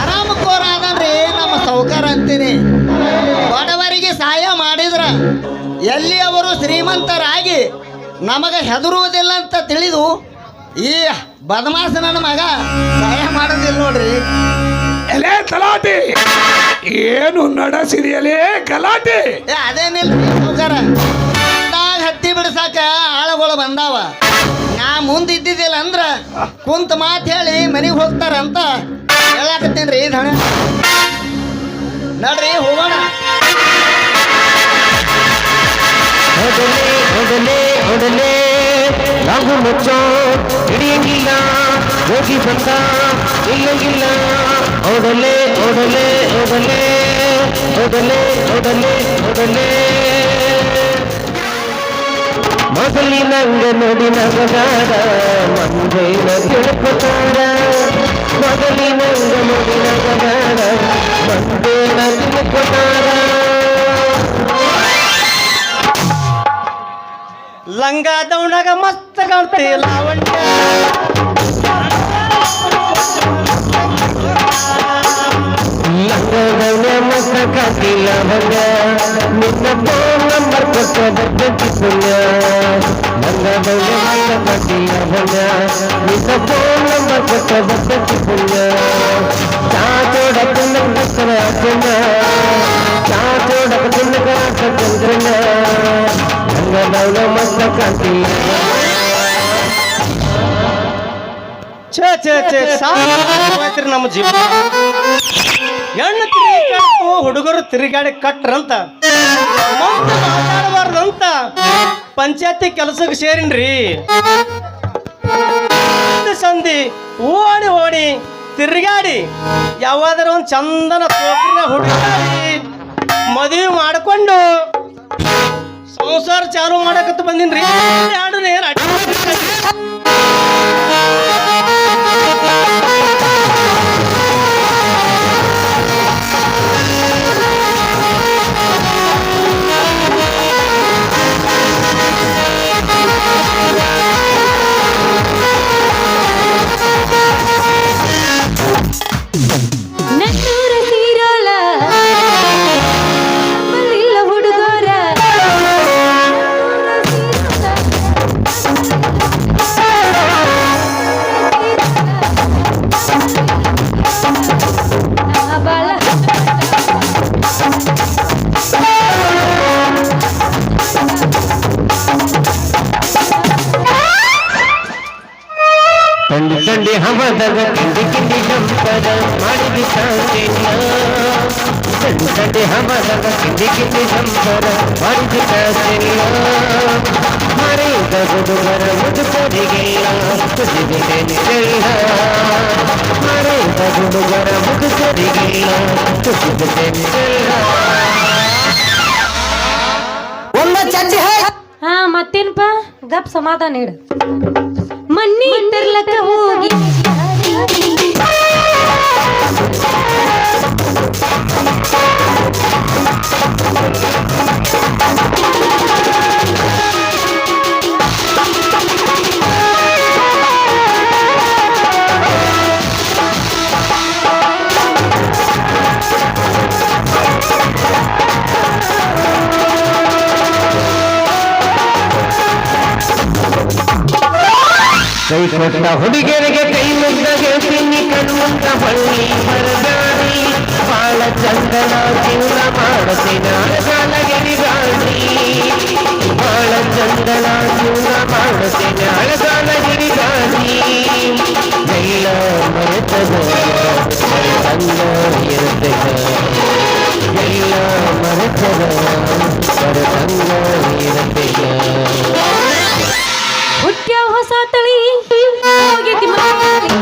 ಆರಾಮಕ್ಕೋರ ಅದನ್ರಿ ನಮ್ಮ ಸೌಕಾರ ಅಂತೀನಿ. ಬಡವರಿಗೆ ಸಹಾಯ ಮಾಡಿದ್ರ ಎಲ್ಲಿ ಅವರು ಶ್ರೀಮಂತರಾಗಿ ನಮಗೆ ಹೆದರುವುದಿಲ್ಲ ಅಂತ ತಿಳಿದು ಈ ಬದಮಾಸ ನನ್ನ ಮಗ ಸಹಾಯ ಮಾಡೋದಿಲ್ಲ ನೋಡ್ರಿ. ಎಲೆ ತಲಾಟೆ ಏನು ನಡೆಸಿದೆಯಲೇ ಗಲಾಟೆ? ಅದೇನಿಲ್ರಿ ಸಾವ್ಕಾರ, ಹತ್ತಿ ಬಿಡ್ಸಾಕ ಆಳುಗಳು ಬಂದಾವ. ನಾ ಮುಂದಿದ್ದಿದ್ದಿಲ್ಲ ಅಂದ್ರ ಕುಂತ ಮಾತು ಹೇಳಿ ಮನೆಗೆ ಹೋಗ್ತಾರಂತ ಹೇಳಾಕತ್ತೀನ್ರಿ. ಧಣ ನಡ್ರಿ ಹೋಗೋಣ. ಹೊಡಲೆ ನಾವು ಮುಚ್ಚೋ ಹಿಡಿಯಂಗಿಲ್ಲ, ಹೋಗಿ ಬಂದ ಇಲ್ಲಂಗಿಲ್ಲ. ಹೊಡಲೆ ಹೊಡಲೆ ಹೊಡಲೆ ಹೊಡಲೆ ಹೊಡಲೆ ಹೊಡಲೆ ಮೊದಲಿನಂಗ ನೋಡಿ ನಗದಾಡ ಮಂದೇನ ತಿಳ್ಕೊತಾರ. ಮೊದಲಿನಂಗ ನೋಡಿ ನಗದಾಡ ಮಂದೇನ ತಿಳ್ಕೊತಾರ. ಲಂಗ ದೌಣಗ ಮಸ್ತ್ ಕಾಣ್ತಿ ಲಾವಣ್ಯ, ಲಂಗ ದೌಣ ಮಸ್ತ್ ಕಾಣ್ತಿ ಲಾವಣ್ಯ. ನಿನ್ನ ಫೋನ್ ನಂಬರ್ ಕೊಟ್ಟ ಬರ್ತೈತಿ ಪುಣ್ಯ. ಲಂಗ ದೌಣ ಮಸ್ತ್ ಕಾಣ್ತಿ ಲಾವಣ್ಯ, ನಿನ್ನ ಫೋನ್ ನಂಬರ್ ಕೊಟ್ಟ ಬರ್ತೈತಿ ಪುಣ್ಯ. ಚಾಚೋಡ ಪುಣ್ಯ ಪುಣ್ಯ, ಚಾಚೋಡ ಪುಣ್ಯ ಚಂದ್ರನ. ನಮ್ಮ ಜೀವನ ಹೆಣ್ಣು ತಿರುಗಾಡ್ತು, ಹುಡುಗರು ತಿರುಗಾಡಿ ಕಟ್ರಂತ ಮಾತಾಡಬಾರ್ದಂತ ಪಂಚಾಯತಿ ಕೆಲಸಕ್ಕೆ ಸೇರಿನ್ರಿ. ಸಂಧಿ ಓಡಿ ಓಡಿ ತಿರುಗಾಡಿ ಯಾವಾದರೂ ಒಂದು ಚಂದನ ತೋಪಿನ ಹುಡುಗಾಡಿ ಮದುವೆ ಮಾಡಿಕೊಂಡು ಸಂಸಾರ ಚಾಲು ಮಾಡಕತ್ತ ಬಂದಿನ್ರಿ. ಎರಡು ನೇರ ತಂಡಿ ಹವದಾಗ ಕಿಂಡಿ ಕಿಂಡಿ ಜಂಪದ ಮಾಡಿದಿ ಕಾಂತಿನ. ತಂಡಿ ಹವದಾಗ ಕಿಂಡಿ ಕಿಂಡಿ ಜಂಪದ ಮಾಡಿದಿ ಕಾಂತಿನ. ಮರೆಯುದ ಹುಡುಗರ ಮುದುಕರಿಗೆಲ್ಲ ಕುಸಿದಿಲ್ಲ. ಮರೆಯುದ ಹುಡುಗರ ಮುದುಕರಿಗೆಲ್ಲ ಕುಸಿದಿಲ್ಲ. ಹಾ ಮತ್ತೇನಪ್ಪ ಗಪ್ ಸಮಾಧಾನ ಇಡು. ಮನ್ನಿ ತರ್ಲಕ ಹೋಗಿ ಕೈ ಕೊಟ್ಟ ಹುಡುಗಿಯರಿಗೆ ಕೈ ಮುಗ್ದ ಗೆಲ್ತೀನಿ ಕಣ್ಮುಂದ ಬಳ್ಳಿ ಬರಗಾಡಿ. ಬಾಳ ಚಂದನ ಜೀವನ ಮಾಡುತ್ತೀನಿ ಅಳಗಾಲಗಿರಿಗಾಡಿ. ಬಾಳ ಚಂದನ ಜೀವನ ಮಾಡುತ್ತೀನಿ ಅಳಗಾಲಗಿರಿಗಾಡಿ. ಎಲ್ಲ ಮರೆತದ ತಂದ ಇರುತ್ತದ, ಎಲ್ಲ ಮರೆತದ ತಂದ ಇರುತ್ತದ. ಹುಟ್ಟ್ಯ ಹೊಸ ತಳಿ ಹೋಗೈತಿ ಮನೆಯಲ್ಲಿ.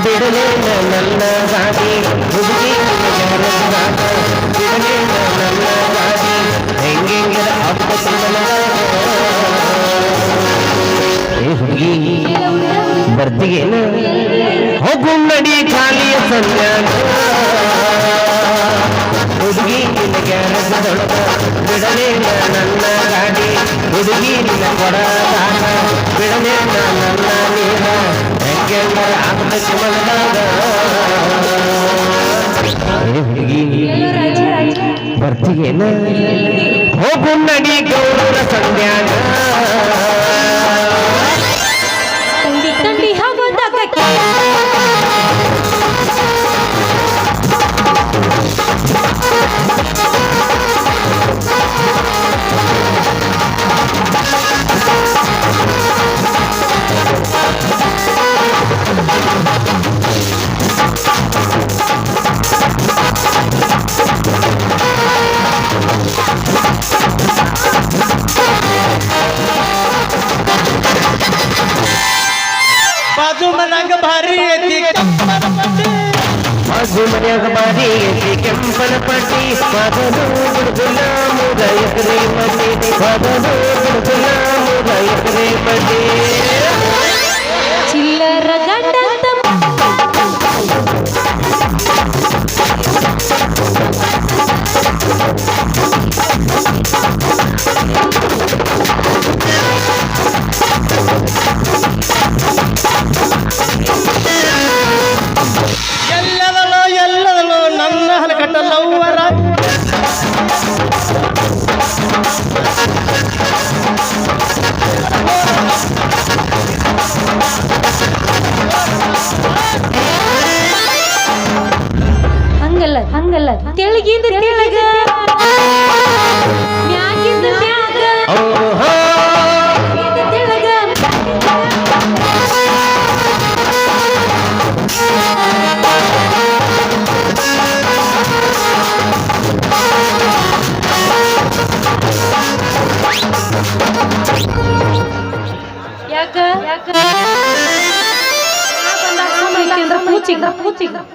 ಬಿಡಲೇ ನನ್ನ ಗಾಡಿ ಹುಡುಗಿ ಗ್ಯಾರೇಜ್ದಾಗ, ಬಿಡಲೇ ನನ್ನ ಗಾಡಿ ಹೆಂಗೆಂಗರ ಅಪ್ಪ ಹುಡುಗಿ ಬರ್ತಿಗೇನು ಹೋಗು ನಡಿ ಖಾಲಿಯ ಸಂಜಾನ ಹುಡುಗಿ ನಿನ್ನ ಗ್ಯಾರೇಜದೊಳಗ ಬಿಡಲೇನ ನನ್ನ ಗಾಡಿ ಹುಡುಗಿ ನಿನ್ನ ಕೊಡದಾನ ಬಿಡಲೇನ ನನ್ನ ನೀರ ಹೆಂಗೆಲ್ಲ ಆಗಬೇಕು ಮನದಾಗ ಹುಡುಗಿ ಬರ್ತಿಗೇನ ಹೋಗು ನಡಿ ಗೌರವ ಸಂಧ್ಯಾನ ತಂಡಿ ಹಬ್ಬದಾಗ ಬಾಜು ಮನ್ಯಾಗ ಭಾರಿ ಐತಿ ಬಾಜು ಮನ್ಯಾಗ ಭಾರಿ ಐತಿ ಕೆಂಪನ ಪಟ್ಟಿ ಮಗನು ಬಿಡುದಿಲ್ಲ 3 ಎಕರೆ ಮನೆ ಮಗನು ಬಿಡುದಿಲ್ಲ 3 ಎಕರೆ ಮನೆ ಚಿಲ್ಲರ ಗಂಡಂತ ಎಲ್ಲದಳು ನನ್ನ ಹಲಕಟ್ಟಲ್ಲವ್ವರ ಹಂಗಲ್ಲ ತೆಳಗಿಂದ ತೆಳಗ ಮ್ಯಾಗಿಂದ ಮ್ಯಾಗ ತೆಳಗ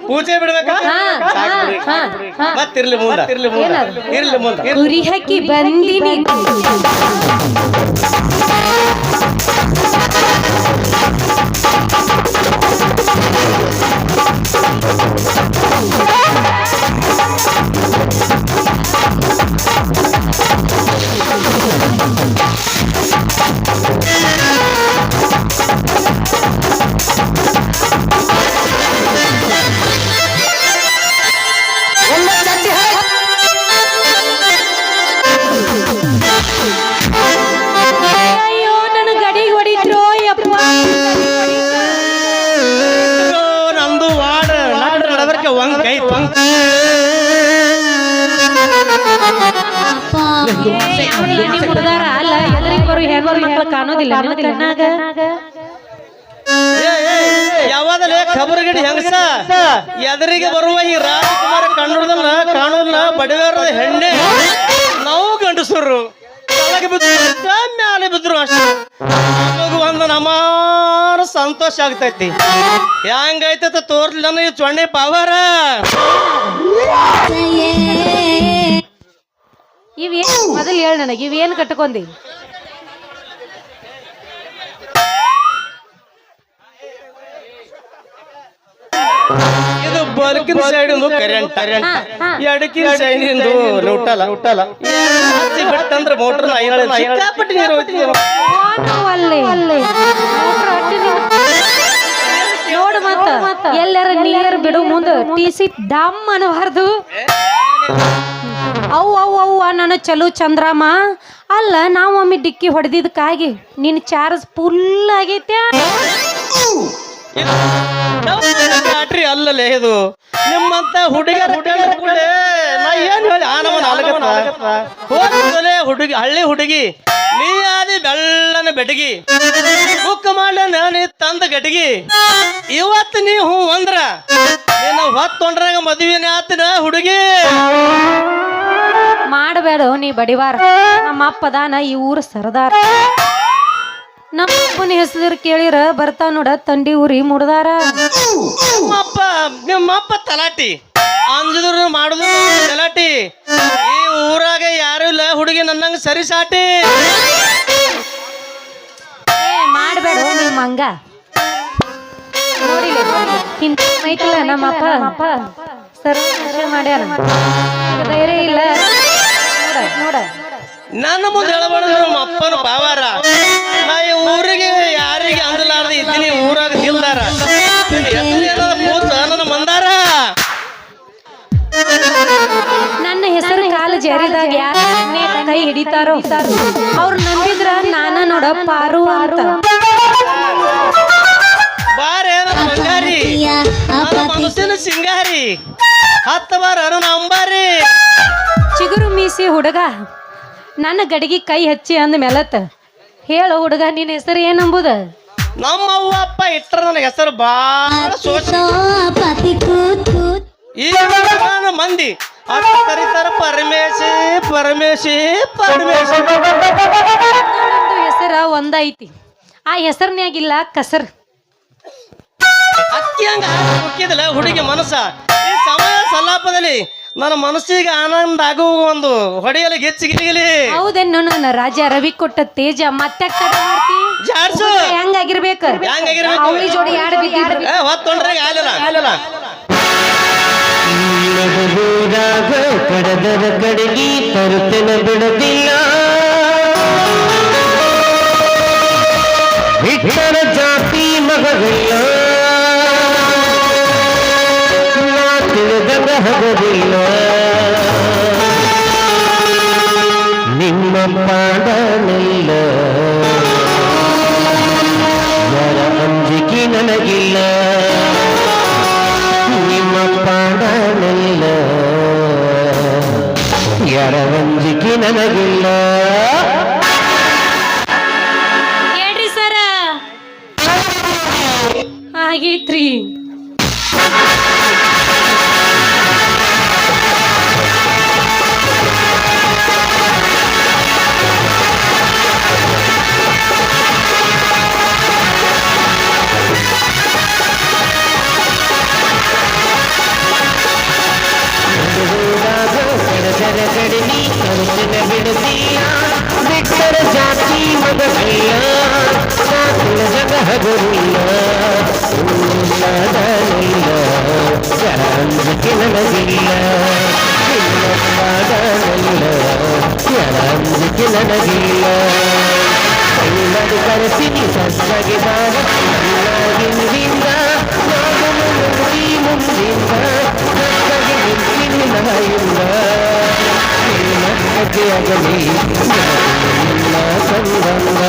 ಪೂಜೆ ಬಿಡ್ಬೇಕಾ ಮತ್ತಿರ್ಲಿ ಮುಂದ ಗುರಿ ಹಾಕಿ ಬಂದಿನಿ ಅಯ್ಯೋ ನನ್ನ ಗಡಿಗೆ ಹೊಡಿದ್ರು ಯಪ್ಪ ನಂದು ವಾಡ ನಡಬರ್ಕೆ ಒಂಗೈ ಮುಡ್ದಾರ ಅಲ್ಲ ಎದುರಿಗೆ ಬರೋ ಹೆಣ್ಮರು ಮಕ್ಕಳು ಕಾಣೋದಿಲ್ಲ ನಿನ್ನ ಕಣ್ಣಾಗ ಯಾವಾಗಲೇ ಖಬರಗಡಿ ಹೆಂಗಸ ಎದುರಿಗೆ ಬರುವ ಈ ರಾಜಕುಮಾರ ಕಾಣೋದನ್ನ ಬಡವೇರದ ಹೆಣ್ಣೆ ನಾವು ಗಂಡಸರು ಕೆಳಗೆ ಬಿದ್ರು ಮ್ಯಾಲೆ ಬಿದ್ರು ಅಷ್ಟೇ ನಮಗ ಒಂದು ನಮಾರ ಸಂತೋಷ ಆಗ್ತೈತಿ ಹೆಂಗೈತ ತೋರ್ಲಿ ನನ್ನ ಈ ಚೊಣ್ಣೆ ಪವರ ಇವೇನು ಮೊದಲು ಹೇಳ ನನಗೆ ಇವೇನು ಕಟ್ಕೊಂಡಿ ಇದು ಬಲ್ಕಿನ ಸೈಡ್ ಕರೆಂಟ್ ಎಡಕಿನ ಸೈಡ್ ನುಟ್ಟಲ್ಲ ಹಚ್ಚಿ ಬಿಟ್ಟಂದ್ರ ಮೋಟರ್ ಸಿಕ್ಕಾಪಟ್ಟಿ ನೀರು ನೋಡು ಮತ್ತ ಎಲ್ಲರ ನೀರ್ ಬಿಡು ಮುಂದ ಟಿಸಿ ಡಮ್ ಅನ್ನಬಾರ್ದು ಅವು ನನ್ನ ಚಲು ಚಂದ್ರಮ್ಮ ಅಲ್ಲ ನಾವು ಒಮ್ಮೆ ಡಿಕ್ಕಿ ಹೊಡೆದಿದ್ದಕ್ಕಾಗಿ ನಿನ್ನ ಚಾರ್ಜ್ ಫುಲ್ ಆಗೈತೆ ಬ್ಯಾಟ್ರಿ ಅಲ್ಲಲೇ ಇದು ನಿಮ್ಮಂತ ಹುಡುಗರ ನಾ ಏನ್ ಹೇಳಿ ಹೋಗ್ತಲೇ ಹುಡುಗಿ ಹಳ್ಳಿ ಹುಡುಗಿ ನೀ ಆದಿ ಬೆಳ್ಳನ ಬೆಟಗಿ ಬುಕ್ ಮಾಡ್ಲ ನೀ ತಂದ ಗಟಗಿ ಇವತ್ತು ನೀ ಹೂ ಅಂದ್ರ ನೀನು ಹೊತ್ತೊಂಡ್ರಾಗ ಮದುವೆನೇ ಆತನ ಹುಡುಗಿ ಮಾಡಬೇಡ ನೀ ಬಡಿವಾರ ನಮ್ಮ ಅಪ್ಪದಾನ ಈ ಊರು ಸರದಾರ ನಮ್ಮ ಅಪ್ಪನ ಹೆಸರು ಕೇಳಿರ ಬರ್ತಾ ನೋಡ ತಂಡಿ ಊರಿ ಮುಡ್ದಾರ ನಿಮ್ಮಪ್ಪ ತಲಾಟಿ ಅಂಜದ್ರು ಮಾಡುದು ತಲಾಟಿ ಈ ಊರಾಗ ಯಾರು ಇಲ್ಲ ಹುಡುಗಿ ನನ್ನಂಗ ಸರಿ ಸಾಟಿ. ಮಾಡ್ಬೇಡ ನಿಮ್ಮ ಹಂಗ. ನೋಡಿ ಇಂತ ಐತಿಲ್ಲ ನಮ್ಮಪ್ಪ ಸರ್ವ ಮಾಡ್ಯಾರ, ಧೈರ್ಯ ಇಲ್ಲ ನೋಡ. ನನ್ನ ಮುಂದೆ ಹೇಳಬಾರ್ದು ನಮ್ಮ ಅಪ್ಪನ ಪಾವಾರ. ನಾ ಈ ಊರಿಗೆ ಯಾರಿಗೆ ಅಂದಲಾರ್ದ ಇದ್ದೀನಿ, ಊರಾಗ ನಿಲ್ದಾರ ಕೂತ ನನ್ನ ಮಂದಾರ. ನನ್ನ ಹೆಸರು ಕಾಲು ಜಾರಿದಾಗ ಯಾರ ಕೈ ಹಿಡಿತಾರೋ ಅವ್ರು ನಂಬಿದ್ರ ನಾನ ನೋಡ ಪಾರು ಅಂತ. ಬಾರೇ ನನ್ನ ಬಂಗಾರಿ, ನನ್ನ ಮನಸ್ಸಿನ ಸಿಂಗಾರಿ, 10 ಬಾರ ನನ್ನ ಅಂಬಾರಿ. ಚಿಗುರು ಮೀಸಿ ಹುಡುಗ ನನ್ನ ಗಡಿಗೆ ಕೈ ಹಚ್ಚಿ ಅಂದ ಮೆಲತ್ ಹೇಳು ಹುಡುಗ ನಿನ್ನ ಹೆಸರು ಏನಂಬುದ? ನಮ್ಮ ಅವ್ವ ಅಪ್ಪ ಇಟ್ರ ನನ್ನ ಹೆಸರು ಬಾಳ ಸೋಚ. ಈಗ ನನ್ನ ಮಂದಿ ಅಕ್ಕ ಕರೀತಾರ ಪರಮೇಶಿ ಪರಮೇಶಿ ಪರಮೇಶಿ. ಹೆಸರ ಒಂದೈತಿ, ಆ ಹೆಸರ್ನ್ಯಾಗಿಲ್ಲ ಕಸರ್. ಅಕ್ಕಿ ಹಂಗ ಮುಕ್ಕಿದಲ್ಲ ಹುಡುಗಿ ಮನಸ್ಸ. ಈ ಸಮಯ ಸಲಾಪದಲ್ಲಿ ನನ್ನ ಮನಸ್ಸಿಗೆ ಆನಂದ ಆಗುವ ಒಂದು ಹೊಡೆಯಲು ಗೆಚ್ಚಿಗಿಲಿ. ಹೌದೇನು ನನ್ನ ರಾಜ ರವಿ ಕೊಟ್ಟ ತೇಜ ಮತ್ತೆ ಮಾಡ್ತಿ ಜಾಡ್ಸು ಹೆಂಗಾಗಿರ್ಬೇಕು ಅವಳಿ ಜೋಡಿ ಯಾರು ಬಿದ್ದಿದ್ರು ಹೊತ್ತೊಂಡ್ರೆ ಆಲಿಲ್ಲ ಕಡದರ ಕಡೆಗಿ ತರುತ್ತನ ಬಿಡದಿಲ್ಲ, ಬಿಟ್ಟರ ಜಾತಿ ಮಗವಿಲ್ಲ, ನಾ ತಿಳಿದಂಗ ಹಗದಿಲ್ಲ, ನಿಮ್ಮ ಪಾಡನಿಲ್ಲ, ಯಾರ ಅಂಜಿಕೆ ನನಗಿಲ್ಲ, ನಿಮ್ಮ ಪಾಡನಿಲ್ಲ, ಯಾರ ಅಂಜಿಕೆ ನನಗಿಲ್ಲ. ಹೇಳ್ರಿ ಸರ ಆಗೈತ್ರಿ. ಕಡಲಿ ಕರುತನ ಬಿಡದಿಲ್ಲ, ಬಿಟ್ಟರ ಜಾತಿ ಮಗವಿಲ್ಲ, ಜಗ ಹಗರಿಲ್ಲ, ಪಾಡನಿಲ್ಲ, ಯಾರ ಅಂಜಿಕೆ ನನಗಿಲ್ಲ, ನಿಮ್ಮ ಪಾಡನಿಲ್ಲ, ಯಾರ ಅಂಜಿಕೆ ನನಗಿಲ್ಲ. ಕೈಲದು ಕರೆಸಿನಿ ಸಸ್ಸಗೆ ಬಾರ ಹಿಂದಿಂದ ನಾನು ಮುಂದಿಂದ ಸಸ್ಸಗೆ ನಿಂತಿನಿ ನಮಯಿಂದ ಆಗಲಿ ನಿನ್ನ ಸಂಗಂಗ,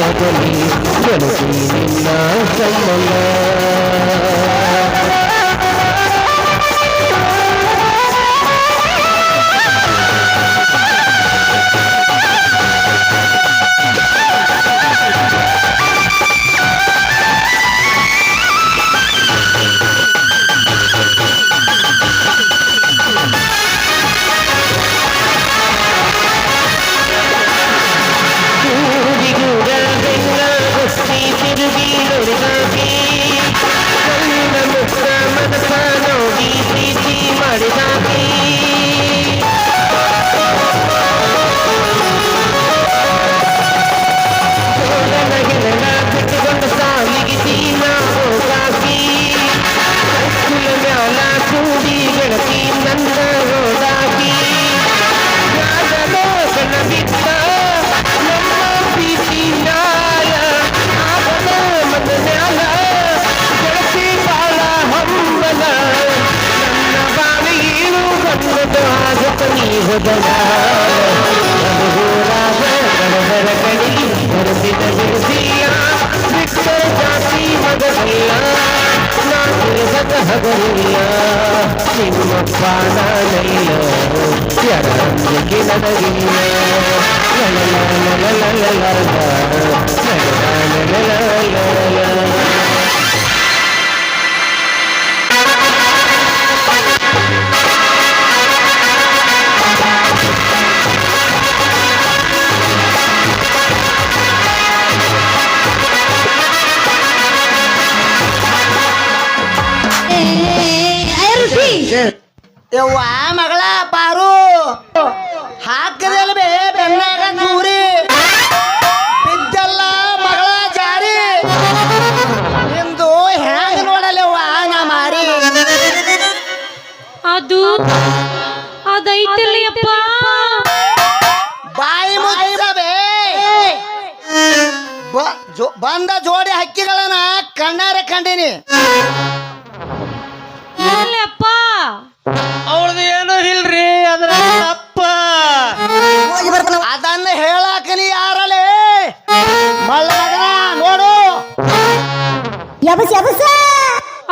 ಆಗಲಿ ಗೆಳತಿ ನಿನ್ನ ಸಂಬಂಧ. ಹಗಲಿಲ್ಲ, ನಿಮ್ಮ ಪಾಡನಿಲ್ಲ, ಯಾರ ಅಂಜಿಕೆ ನನಗಿಲ್ಲ, ಯವ್ವ ಮಗಳ ಪಾರು ಹಾಕದಲ್ ಬೇ ಬೆನ್ನಾಗ ಚೂರಿ ಬಿದ್ದಲ್ಲ ಮಗಳ ಜಾರಿ ನಿಂದು ಹ್ಯಾಂಗ ನೋಡಲ್ಲವ್ವ ನಾ ಮಾರಿ ಅದು ಅದೈತಿಲ್ಲಪ್ಪ. ಬಾಯಿ ಮುಚ್ಚಬೇ ಬಂದ ಜೋಡಿ ಹಕ್ಕಿಗಳನ್ನ ಕಣ್ಣಾರ ಕಂಡೀನಿ. ಇಲ್ಲಪ್ಪ ಅವಳದು ಏನೂ ಇಲ್ರಿ ಅದ್ರ ಅಪ್ಪ. ಅದನ್ನ ಹೇಳಾಕಲಿ ಯಾರಲೇ ಮಳ್ಳ ಮಗನ ನೋಡು.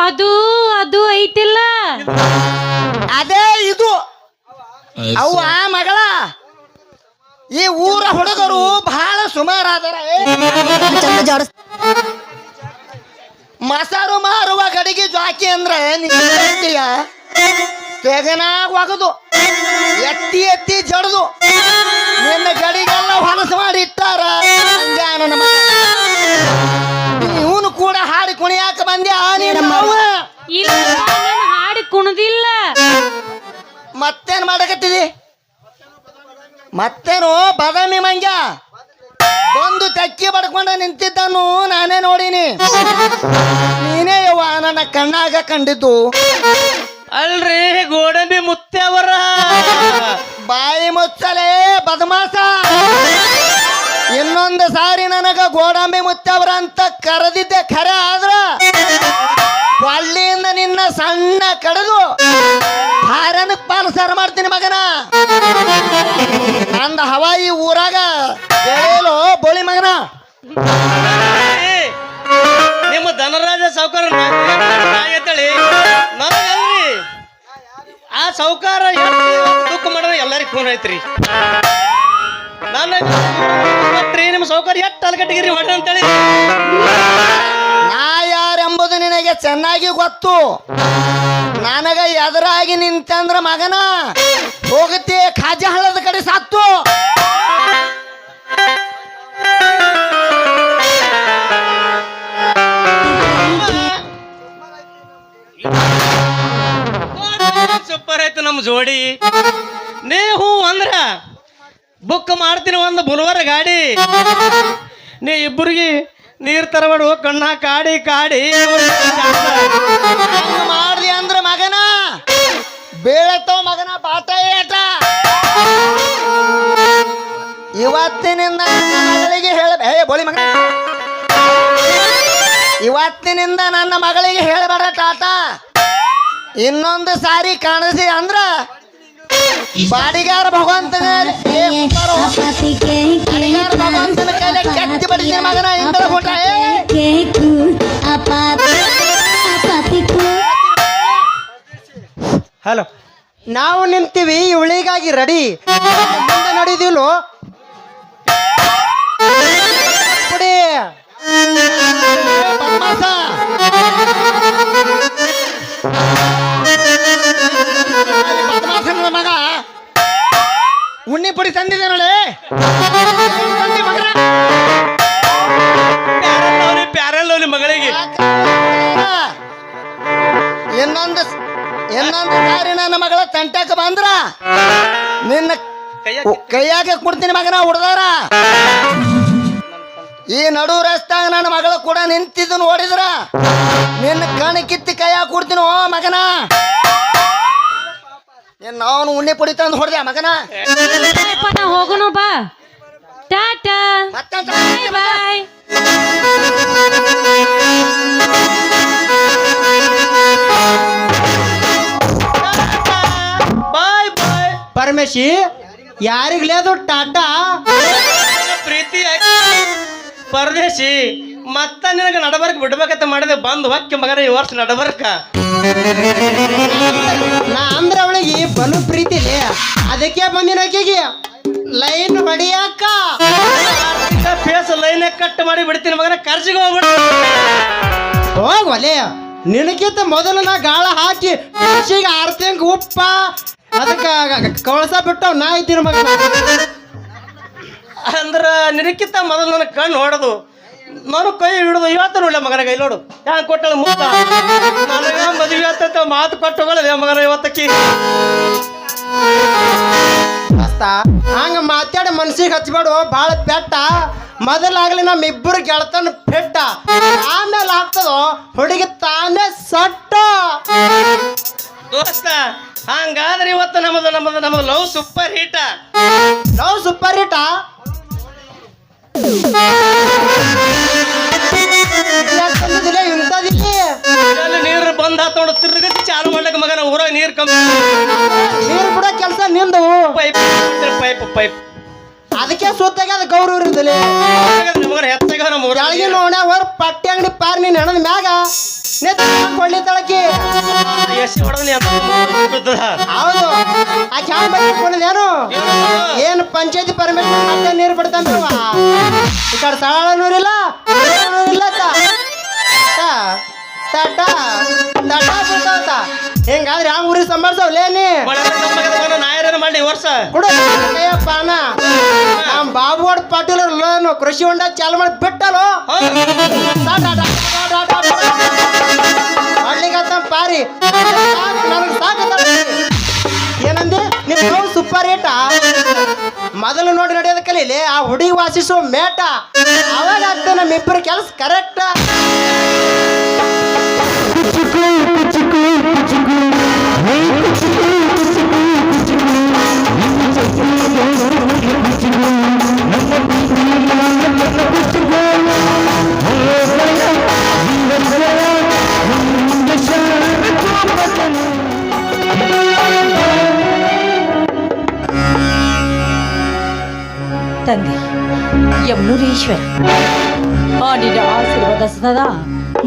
ಅದು ಅದು ಐತಿಲ್ಲ. ಅದೇ ಇದು ಅವ್ವ ಮಗಳ. ಈ ಊರ ಹುಡುಗರು ಬಹಳ ಸುಮಾರಾದರ. ಮಸಾರು ಮಾರುವ ಗಡಿಗೆ ಜಾಕಿ ಅಂದ್ರ ನೀಯ ತೆಗನಾಗ ಒಗದು ಎತ್ತಿ ಎತ್ತಿ ಜಡ್ದು ನಿನ್ನ ಗಡಿಗೆಲ್ಲ ಹೊಲಸು ಮಾಡಿ ಇಟ್ಟಾರ. ಇವನು ಕೂಡ ಹಾಡಿ ಕುಣಿಯಾಕ ಬಂದ್ಯಾ ನೀನು? ಇಲ್ಲ ನಾನು ಹಾಡಿ ಕುಣದಿಲ್ಲ. ಮತ್ತೇನ್ ಮಾಡಕತ್ತಿದಿ? ಮತ್ತೇನು ಬಾದಾಮಿ ಮಂಗ್ಯ ಬಂದು ತಕ್ಕಿ ಬಡ್ಕೊಂಡ ನಿಂತಿದ್ದನು ನಾನೇ ನೋಡಿನಿ. ನೀನೇ ಯವ್ವ ನನ್ನ ಕಣ್ಣಾಗ ಕಂಡಿದ್ದು. ಅಲ್ರಿ ಗೋಡಂಬಿ ಮುತ್ತೆಯವರ. ಬಾಯಿ ಮುಚ್ಚಲೇ ಬದಮಾಸ. ಇನ್ನೊಂದು ಸಾರಿ ನನಗ ಗೋಡಂಬಿ ಮುತ್ತವ್ರ ಅಂತ ಕರೆದಿದ್ದೆ ಖರೆ ಆದ್ರ ಒಳ್ಳಿಯಿಂದ ನಿನ್ನ ಸಣ್ಣ ಕಡಿದು ಹಾರನಕ್ ಪಾಲಸಾರ ಮಾಡ್ತೀನಿ ಮಗನ. ನಂದ ಹವಾಯಿ ಊರಾಗ ಹೇಳೋ ಬೋಳಿ ಮಗನ. ನಿಮ್ಮ ಧನರಾಜ ಸಾವುಕಾರ ಎತ್ತಳಿ ನನಗಲ್ರಿ. ಆ ಸಾವುಕಾರ ದುಃಖ ಮಾಡಿದ್ರೆ ಎಲ್ಲರಿಗೂ ಫೋನ್ ಐತ್ರಿ. ನನಗೆ ನಿಮ್ಮ ಸಾವುಕಾರ ಎಷ್ಟು ಅಲ್ಗಟ್ಟಿಗಿರಿ ಹೊಡ್ರಿ ಅಂತೇಳಿ. ನಾ ಯಾರೆಂಬುದು ನಿನಗೆ ಚೆನ್ನಾಗಿ ಗೊತ್ತು. ನನಗ ಎದುರಾಗಿ ನಿಂತಂದ್ರ ಮಗನ ಹೋಗುತ್ತೆ ಖಾಜ ಹಳ್ಳದ ಕಡೆ ಸಾತ್ತು. ಸೂಪರ್ ಆಯ್ತು ನಮ್ಮ ಜೋಡಿ. ನೀವು ಅಂದ್ರ ಬುಕ್ ಮಾಡ್ತೀನಿ ಒಂದು ಬುಲ್ವರ್ ಗಾಡಿ. ನೀ ಇಬ್ಬರಿಗೆ ನೀರ್ ತರಬೇಡು ಕಣ್ಣ ಕಾಡಿ ಕಾಡಿ ಮಾಡ್ದಿ ಅಂದ್ರ ಮಗನ ಬೀಳತ್ತವ ಮಗನ ಬಾಟ ಏಟ. ಇವತ್ತಿನಿಂದ ನನ್ನ ಮಗಳಿಗೆ ಬೋಳಿ ಮಗನ, ಇವತ್ತಿನಿಂದ ನನ್ನ ಮಗಳಿಗೆ ಹೇಳಬೇಡ ಟಾಟ. ಇನ್ನೊಂದು ಸಾರಿ ಕಾಣಿಸಿ ಅಂದ್ರ ಬಾಡಿಗಾರ ಭಗವಂತನ ಭಗವಂತನ ಕೈಲಿ ಕೆತ್ತಿ ಬಡಿಸಿದ ಮಗನ ಇಂದ್ರ ಊಟ. ಹಲೋ, ನಾವು ನಿಂತೀವಿ ಇವಳಿಗಾಗಿ ರೆಡಿ. ಮುಂದೆ ನೋಡಿದಿಲ್ಲೋ ಕೊಡಿ ಬದ್ಮಾಸ. ಬದ್ಮಾಸನ ಮಗ ಉಣ್ಣಿ ಪುಡಿ ತಂದಿದೆ ನೋಡಿ ಮಗನ. ಪ್ಯಾರಲ್ಲೋಲಿ ಮಗಳಿಗೆ ಇನ್ನೊಂದು ಸಾರಿ ನನ್ನ ಮಗಳ ತಂಟಕ್ಕೆ ಬಂದ್ರ ನಿನ್ನ ಕೈಯಾಗ ಕೊಡ್ತೀನಿ ಮಗನ ಹುಡ್ದಾರ. ಈ ನಡು ರಸ್ತಾಗ ನನ್ನ ಮಗಳ ಕೂಡ ನಿಂತಿದ್ದು ನೋಡಿದ್ರ ನಿನ್ನ ಕಣ್ ಕಿತ್ತಿ ಕೈಯಾಗ ಕೊಡ್ತೀನಿ. ಓ ಮಗನ ನಾನು ಉಣ್ಣೆ ಪುಡಿ ತಂದು ಹೊಡೆದೆ ಮಗನ. ಹೋಗುನು ಬಾ. ಟಾಟಾ ಬಾಯ್ ಬಾಯ್. ಬಾಯ್ ಬಾಯ್. ಪರಮೇಶಿ ಯಾರಿಗ್ಲೇ ಅದು ಟಾಟಾ ಪ್ರೀತಿ ಪರದೇಶಿ ಮತ್ತ ನಿನಗೆ ನಡಬರ್ಕ್ ಬಿಡ್ಬೇಕಂತ ಮಾಡಿದೆ ಬಂದು ಹೊಕ್ಕಿ ಮಗನ ಈ ವರ್ಷ ನಡಬರ್ಕ. ನಾ ಅಂದ್ರೆ ಅವಳಿಗೆ ಬಲು ಪ್ರೀತಿಲಿ ಅದಕ್ಕೆ ಬಂದಿನ ಆಕೆಗೆ ಲೈನ್ ಹೊಡಿಯಾಕ. ಫೇಸ್ ಲೈನ್ ಕಟ್ ಮಾಡಿ ಬಿಡ್ತೀನಿ ಮಗನ. ಖರ್ಚಿಗೆ ಹೋಗ್ಬಿಡು. ಹೋಗ್ವಲೆ ನಿನಗಿಂತ ಮೊದಲು ನಾ ಗಾಳ ಹಾಕಿ ಖುಷಿಗೆ ಆರ್ತಂಗ ಉಪ್ಪ ಅದಕ್ಕೆ ಕವಳ್ಸ ಬಿಟ್ಟವ್ ನಾ ಇದ್ದೀನಿ ಮಗನ. ಅಂದ್ರ ನಿನಕ್ಕಿಂತ ಮೊದಲು ನನ್ನ ಕಣ್ಣು ಹೊಡೆದು ನಾನು ಕೈ ಹಿಡಿದು ಇವತ್ತು ನೋಡ್ಲ ಮಗನ ಕೈ ನೋಡು ಹ್ಯಾಂಗ ಕೊಟ್ಟಳ ಮುತ್ತ ನನಗ ಮದುವೆ ಆತ ಮಾತು ಕೊಟ್ಟುಕೊಳ್ಳದೆ ಮಗನ ಇವತ್ತಕ್ಕಿ ಹಂಗ ಮಾತಾಡಿ ಮನ್ಸಿಗೆ ಹಚ್ಬೇಡು ಭಾಳ ಪೆಟ್ಟ ಮೊದಲಾಗ್ಲಿ ನಮ್ಮಿಬ್ಬರು ಗೆಳತನ ಪೆಟ್ಟ ಆಮೇಲೆ ಆಗ್ತದೋ ಹುಡುಗಿ ತಾನೇ ಸಟ್ಟ ದೋಸ್ತ ಹಂಗಾದ್ರೆ ಇವತ್ತು ನಮ್ಮದು love super hit love super hit ಇಂಥದಿಲ್ಲ ನೀರು ಬಂದ ನೋಡು ತಿರುಗತಿ ಚಾಲು ಮಾಡ್ಲಕ್ಕ ಮಗನ ಊರಾಗ ನೀರು ಕಮ್ಮಿ ನೀರು ಬಿಡೋ ಕೆಲಸ ನಿಂದು ಪೈಪ್ ಪೈಪ್ ಪೈಪ್ ಅದಕ್ಕೆ ಸುತ್ತಾಗ ಅದು ಗೌರವ ಇರುದಿಲ್ಲ ಮಗನ ಹೆಚ್ಚಾಗ ನಮ್ಮ ಊರಾಗ ಕೆಳಗೆ ನೋಡ ಹೊರ ಪಟ್ಟಿ ಅಂಗಡಿ ಪಾರ್ ನೀನ್ ಹೆಣದ ಮ್ಯಾಗ ಕೊಳ್ಳಿ ತಳಕಿ ಎಸಿ ಹೊಡೆದ ಹೌದು ಆ ಕ್ಯಾನ್ ಬೈಕೊಂಡಿದ್ದೇನು ಏನು ಪಂಚಾಯತಿ ಪರ್ಮಿಷನ್ ಮತ್ತೆ ನೀರು ಬಿಡ್ತಾನ ಈ ಕಡೆ ಸರಳ ನೀರಿಲ್ಲ ನೀರಿಲ್ಲ ತಟ ತಟ ಬಿಡ್ತಾವತ್ತ ಹಿಂಗಾದ್ರೆ ಹ್ಯಾಂಗ ಊರಿಗೆ ಸಂಬರ್ಸವ್ಲೇನಿ ನಾಯರೇನು ಮಾಡಿ ವರ್ಷ ಕೊಡು ಪಾನ ನಮ್ಮ ಬಾಬುಗೌಡ ಪಾಟೀಲ್ ಲೋನು ಕೃಷಿ ಹೊಂಡ ಚಾಲು ಮಾಡಿ ಬಿಟ್ಟಲು ಮಾಡ್ಲಿಕ್ಕಂತ ಪಾರಿ ನನಗೆ ಸಾಕು ಏನಂದ್ರೆ ನೀವು ಸೂಪರ್ ಏಟ ಮೊದಲು ನೋಡಿ ನಡೆಯೋದ ಕಲೀಲಿ ಆ ಹುಡುಗಿ ವಾಸಿಸೋ ಮೇಟ ಅವಾಗ ಆಗ್ತದೆ ನಮ್ಮಿಬ್ಬರು ಕೆಲಸ ಕರೆಕ್ಟ್ ತಂದೆ ಯಮುನೂರೇಶ್ವರ ಆ ನಿನ್ನ ಆಶೀರ್ವಾದ ಸದಾ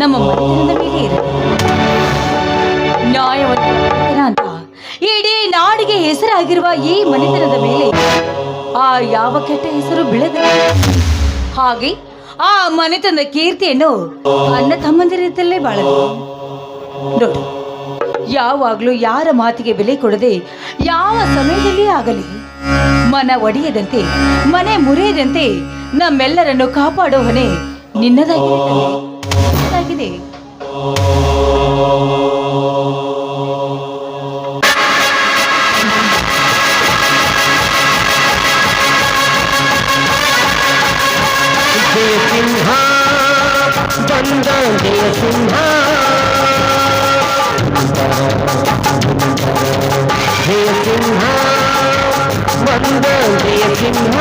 ನಮ್ಮ ಮನೆತನದ ಮೇಲೆ ಇರಲಿ. ನ್ಯಾಯವಂತ ಮನೆತನ ಅಂತ ಇಡೀ ನಾಡಿಗೆ ಹೆಸರಾಗಿರುವ ಈ ಮನೆತನದ ಮೇಲೆ ಆ ಯಾವ ಕೆಟ್ಟ ಹೆಸರು ಬೀಳದ ಹಾಗೆ ಆ ಮನೆತನದ ಕೀರ್ತಿಯನ್ನು ಅಣ್ಣ ತಮ್ಮಂದಿರದಲ್ಲೇ ಬಾಳದು. ನೋಡು, ಯಾವಾಗಲೂ ಯಾರ ಮಾತಿಗೆ ಬೆಲೆ ಕೊಡದೆ ಯಾವ ಸಮಯದಲ್ಲಿ ಆಗಲಿ ಮನ ಒಡೆಯದಂತೆ ಮನೆ ಮುರಿಯದಂತೆ ನಮ್ಮೆಲ್ಲರನ್ನು ಕಾಪಾಡೋ ಹೊಣೆ ನಿನ್ನದಾಗಿದೆ. ಜಯ ಸಿಂಹ ಬಂದ ಜಯ ಸಿಂಹ ಜಯ ಸಿಂಹ ಬಂದ ಜಯ ಸಿಂಹ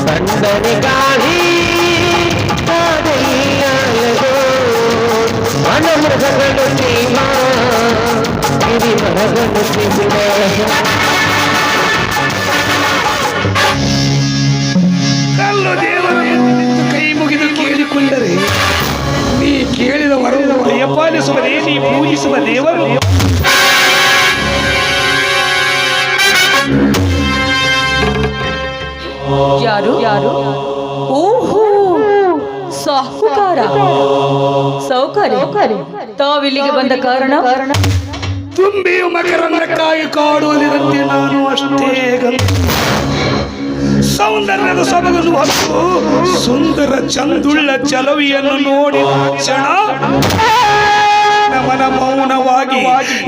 ಬಂದರೆ ಗಾಳಿ ಕಾದೆಯಾಲಗೋ ಮನಮೃಗಗಳು ಸೀಮ ಗಿರಿ ಮರಗಳು ಸಿಂಹ ಕಲ್ಲು ದೇವರ ಮುಂದೆ ಕೈ ಮುಗಿದು ಕೇಳಿಕೊಂಡರೆ ನೀ ಕೇಳಿದ ವರವನ್ನು ದಯಪಾಲಿಸುವನೇ ನೀ ಪೂಜಿಸುವ ದೇವರು. ಯಾರು ಯಾರು ಓಹೋ ಸಾಹುಕಾರ ಸೌಕರ್ಯ ತಾವಿಲ್ಲಿಗೆ ಬಂದ ಕಾರಣ ತುಂಬಿಯು ಮಕರಂದಕ್ಕಾಗಿ ಕಾಡುವಲ್ಲಿರಂತೆ ನಾನು ಅಷ್ಟೇ ಸೌಂದರ್ಯದ ಸೊಬಗನ್ನು ಹೊತ್ತು ಸುಂದರ ಚಂದುಳ್ಳ ಚಲವಿಯನ್ನು ನೋಡಿ ಕ್ಷಣ ಮನ ಮೌನವಾಗಿ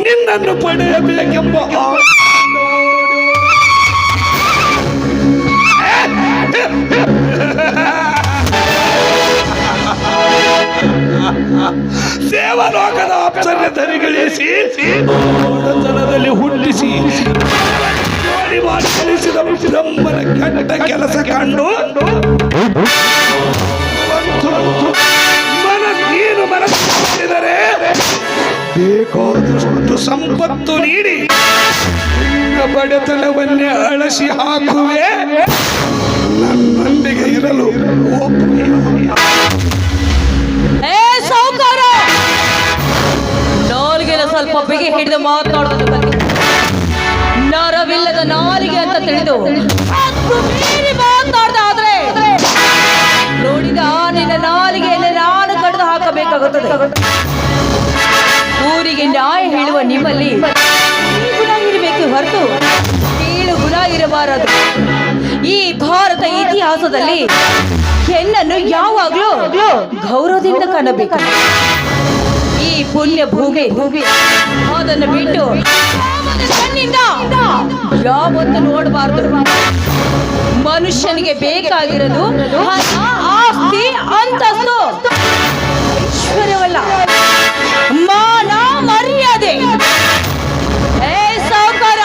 ನಿನ್ನನ್ನು ಪಡೆಯಬೇಕೆಂಬ ದೇವಲೋಕದ ಅಪ್ಸರ ಧರಿಗಳಿಸಿ ಬಡತನದಲ್ಲಿ ಹುಟ್ಟಿಸಿ ಮಾಡಿ ಕಲಿಸಿದ ವಿಡಂಬನ ಕೆಟ್ಟ ಕೆಲಸ ಕಂಡು ನೀನು ಮನಸ್ಸಿದರೆ ಬೇಕಾದಷ್ಟು ಸಂಪತ್ತು ನೀಡಿ ನಿನ್ನ ಬಡತನವನ್ನೇ ಅಳಸಿ ಹಾಕುವೆ. ನನ್ನೊಂದಿಗೆ ಇರಲು ಸೌಕಾರ ನಾಲ್ಗೆನ ಸ್ವಲ್ಪ ಬಿಗಿ ಹಿಡಿದು ಮಾತನಾಡೋದು ಬಗ್ಗೆ ನರವಿಲ್ಲದ ನಾಲಿಗೆ ಅಂತ ತಿಳಿದು ಮಾತನಾಡ್ದ ಆದ್ರೆ ನೋಡಿದ ನಿನ್ನ ನಾಲಿಗೆಯಲ್ಲಿ ನಾನು ಕಡಿದು ಹಾಕಬೇಕಾಗುತ್ತದೆ. ಊರಿಗೆ ನ್ಯಾಯ ಹೇಳುವ ನಿಮ್ಮಲ್ಲಿ ಈ ಗುಣ ಇರಬೇಕು ಹೊರತು ಕೀಳು ಗುಣ ಇರಬಾರದು. ಈ ಇತಿಹಾಸದಲ್ಲಿ ಹೆಣ್ಣನ್ನು ಯಾವಾಗ್ಲೂ ಗೌರವದಿಂದ ಕಾಣಬೇಕು. ಈ ಪುಣ್ಯ ಭೂಮಿ ಅದನ್ನು ಬಿಟ್ಟು ಕಣ್ಣಿಂದ ಯಾವತ್ತು ನೋಡಬಾರ್ದು. ಮನುಷ್ಯನಿಗೆ ಬೇಕಾಗಿರೋದು ಹಣ, ಆಸ್ತಿ, ಅಂತಸ್ತು, ಐಶ್ವರ್ಯವಲ್ಲ, ಮಾನ ಮರ್ಯಾದೆ. ಏ ಸಾವುಕಾರ,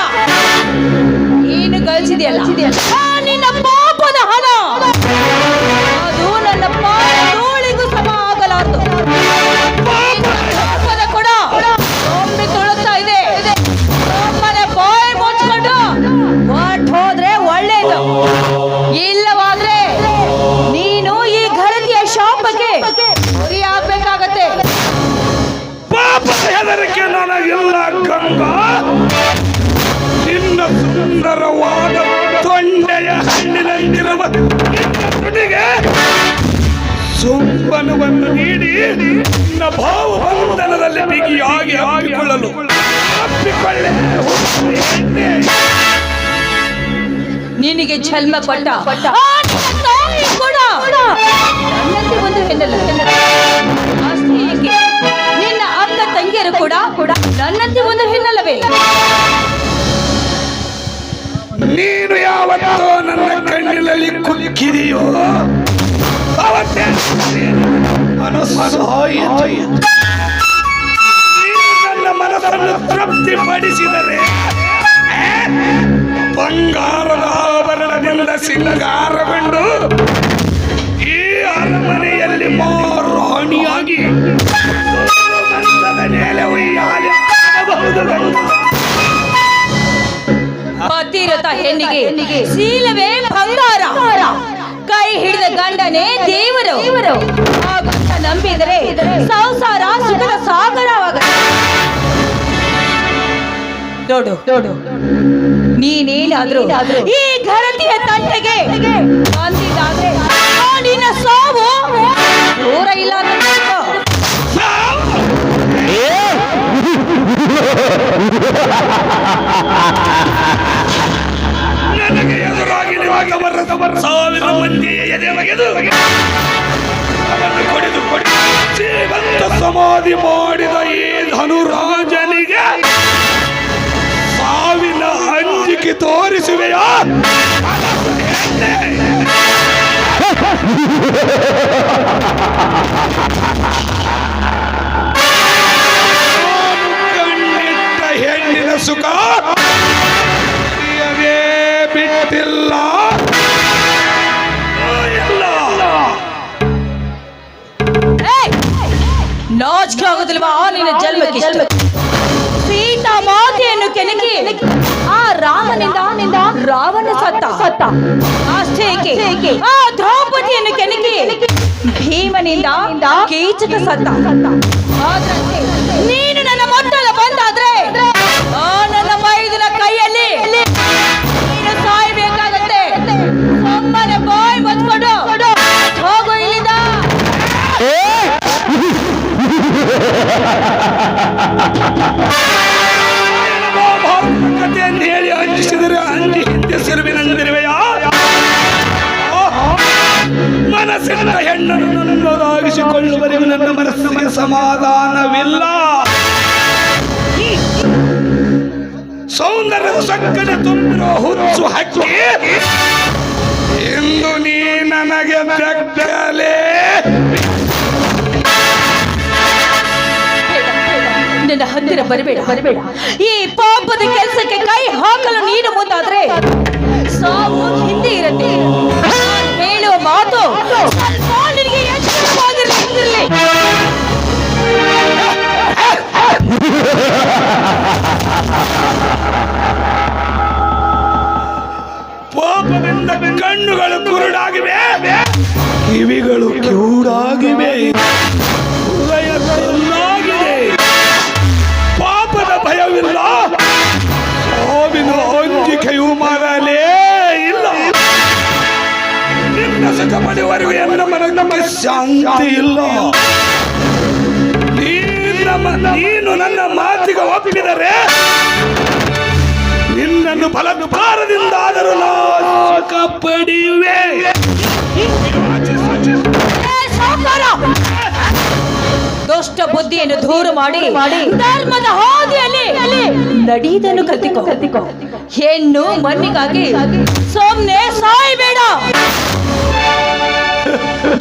ಏನು ಗಳಿಸಿದೆಯಲ್ಲ ನಿನ್ನ ಪಾಪದ ಹಣ, ಅದು ನನ್ನ ಪಾಪದೋಳಿಗೂ ಸಮ ಆಗಲಾರದು. ಪಾಪದ ಕೊಡ ಒಮ್ಮೆ ತೊಳುತ್ತಾ ಇದೆ, ಒಮ್ಮನೆ ಬಾಯಿ ಮುಚ್ಕೊಂಡು ಹೊರ್ಟ್ ಹೋದ್ರೆ ಒಳ್ಳೇದು. ಇಲ್ಲವಾದ್ರೆ ನೀನು ಈ ಘನತೆಯ ಶಾಪಕ್ಕೆ ಗುರಿ ಆಗ್ಬೇಕಾಗತ್ತೆ. ಪಾಪದ ಹೆದರಿಕೆ ನನಗಿಲ್ಲ ಗಂಗಾ. ನಿನ್ನ ಸುಂದರವಾದ ತೊಂಡೆಯ ಹಣ್ಣಿನಂತಿರುವ ನಿನ್ನ ತುಟಿಗೆ ಸುಂಬನವನ್ನು ನೀಡಿ ನಿನ್ನ ಭಾವಬಂಧನದಲ್ಲಿ ಬಿಗಿಯಾಗಿ ಹಾಕಿಕೊಳ್ಳಲು ಅಪ್ಪಿಕೊಳ್ಳೆ. ನಿನಗೆ ಜನ್ಮ ಕೊಟ್ಟ ಆ ನಿನ್ನ ತಾಯಿ ಕೂಡ ನನ್ನಂತೆ ಒಂದು ಹೆಣ್ಣಲ್ಲ. ಅಷ್ಟೇ ಏಕೆ, ನಿನ್ನ ಅಕ್ಕ ತಂಗಿಯರು ಕೂಡ ನನ್ನಂತೆ ಒಂದು ಹೆಣ್ಣಲ್ಲವೇ? ನೀನು ಯಾವತ್ತೋ ನನ್ನ ಕಣ್ಣಿನಲ್ಲಿ ಕುಕ್ಕಿದೆಯೋ ಅವತ್ತೇ ನನ್ನ ಮನಸ್ಸನ್ನು ತೃಪ್ತಿಪಡಿಸಿದರೆ ಬಂಗಾರದ ಆಭರಣದಿಂದ ಸಿಂಗಾರಗೊಂಡು ಈ ಅರಮನೆಯಲ್ಲಿ ರಾಣಿಯಾಗಿ ಮೇಲೆ ಉಯ್ಯಾಲೆ ಆಡಬಹುದು. ಪತಿರತ ಹೆಣ್ಣಿಗೆ ಶೀಲವೇ ಬಂಗಾರ, ಕೈ ಹಿಡಿದ ಗಂಡನೇ ದೇವರು. ಆ ಗಂಡ ನಂಬಿದರೆ ಸಂಸಾರ ಸುಖದ ಸಾಗರವಾಗ. ನೋಡು, ನೀನೇನಾದ್ರೂ ಈ ಘನತೆಯ ತಂಟೆಗೆ ಬಂದಿದ್ದಾದ್ರೆ ನಿನ್ನ ಸಾವು ದೂರ ಇಲ್ಲ ಅಂತ ತಿಳ್ಕೊ. ನನಗೆ ಎದುರಾಗಿ ಸಾವಿರ ಮಂದಿಯ ಎದೆ ಬಗೆದು ಅವನು ಕೊಡಿದು ಜೀವಂತ ಸಮಾಧಿ ಮಾಡಿದ ಈ ಧನುರಾಜನಿಗೆ ಸಾವಿನ ಅಂಜಿಕೆ ತೋರಿಸುವೆಯಾ? ಕಣ್ಣಿಟ್ಟ ಹೆಣ್ಣಿನ ಸುಖ ಬಿಟ್ಟಿಲ್ಲ. ನಾಚಿಕೆ ಆಗುದಿಲ್ವಾ ನಿನ್ನ ಜನ್ಮಕ್ಕೆ? ಸೀತಾ ಮಾತೆಯನ್ನು ಕೆಣಕಿ ಆ ರಾಮನಿಂದ ರಾವಣ ಸತ್ತ. ಅಷ್ಟೇ ಏಕೆ, ಆ ದ್ರೌಪದಿಯನ್ನು ಕೆಣಕಿ ಭೀಮನಿಂದ ಕೀಚಕ ಸತ್ತ. ಆದ್ರೆ ನೀನು ನನ್ನ ಮೊದಲ ಬಂದಾದ್ರೆ ಆ ನನ್ನ ಮೈದಿನ ಕೈಯಲ್ಲಿ ನೀನು ಸಾಯಬೇಕಾಗತ್ತೆ. ಒಮ್ಮನೆ ಬಾಯಿ ಬಚ್ಕೊಂಡು ಹೋಗು ಇಲ್ಲಿಂದ. ಕಥೆಯನ್ನು ಹೇಳಿ ಅಂಜಿಸಿದರೆ ಅಂಜಿ ಹಿಂದೆ ಸಿರುವಿನಂದಿರುವೆಯಾ? ಮನಸ್ಸಿನ ಹೆಣ್ಣನ್ನು ನನ್ನದಾಗಿಸಿಕೊಳ್ಳುವರೆಗೂ ನನ್ನ ಮನಸ್ಸಿಗೆ ಸಮಾಧಾನವಿಲ್ಲ. ಸೌಂದರ್ಯದ ಸಕ್ಕನೆ ತುಂಬಿರುವ ಹುಚ್ಚು ಹಕ್ಕಿ ಇಂದು ನೀ ನನಗೆ ಬೆಕ್ಕಲೇ. ನನ್ನ ಹತ್ತಿರ ಬರಬೇಡ. ಈ ಪಾಪದ ಕೆಲಸಕ್ಕೆ ಕೈ ಹಾಕಲು ನೀನು ಮುಂದಾದ್ರೆ ಸಾವು ಹಿಂದೆ ಇರುತ್ತೆ. ಹೇಳುವ ಮಾತು ಸ್ವಲ್ಪ ನಿನಗೆ ಎಚ್ಚರವಾಗಿರಲಿ. ಪಾಪದಿಂದ ಕಣ್ಣುಗಳು ಕುರುಡಾಗಿವೆ, ಕಿವಿಗಳು ಕಿವುಡಾಗಿವೆ, ಹೃದಯ ಕಲ್ಲಾಗಿದೆ. ಪಾಪದ ಭಯವಿಲ್ಲ, ಸಾವಿನ ಅಂಜಿಕೆಯು ಮರಲೇ ಇಲ್ಲ. ನಿನ್ನ ಸುಖ ಪಡೆಯುವವರೆಗೂ ಎನ್ನ ಮನಕ್ಕೆ ಶಾಂತಿ ಇಲ್ಲ. ನೀನು ನನ್ನ ಮಾತಿಗೆ ಒಪ್ಪಿದರೆ ನಿನ್ನನ್ನು ಬಲಾತ್ಕಾರದಿಂದಾದರೂ ನಾಶ ಪಡೆಯುವೆ. ದುಷ್ಟ ಬುದ್ಧಿಯನ್ನು ದೂರ ಮಾಡಿ ಧರ್ಮದ ಹಾದಿಯಲ್ಲಿ ನಡೆಯುವುದನ್ನು ಕಲಿತುಕೋ. ಹೆಣ್ಣು ಮಣ್ಣಿಗಾಗಿ ಸುಮ್ನೆ ಸಾಯಬೇಡ.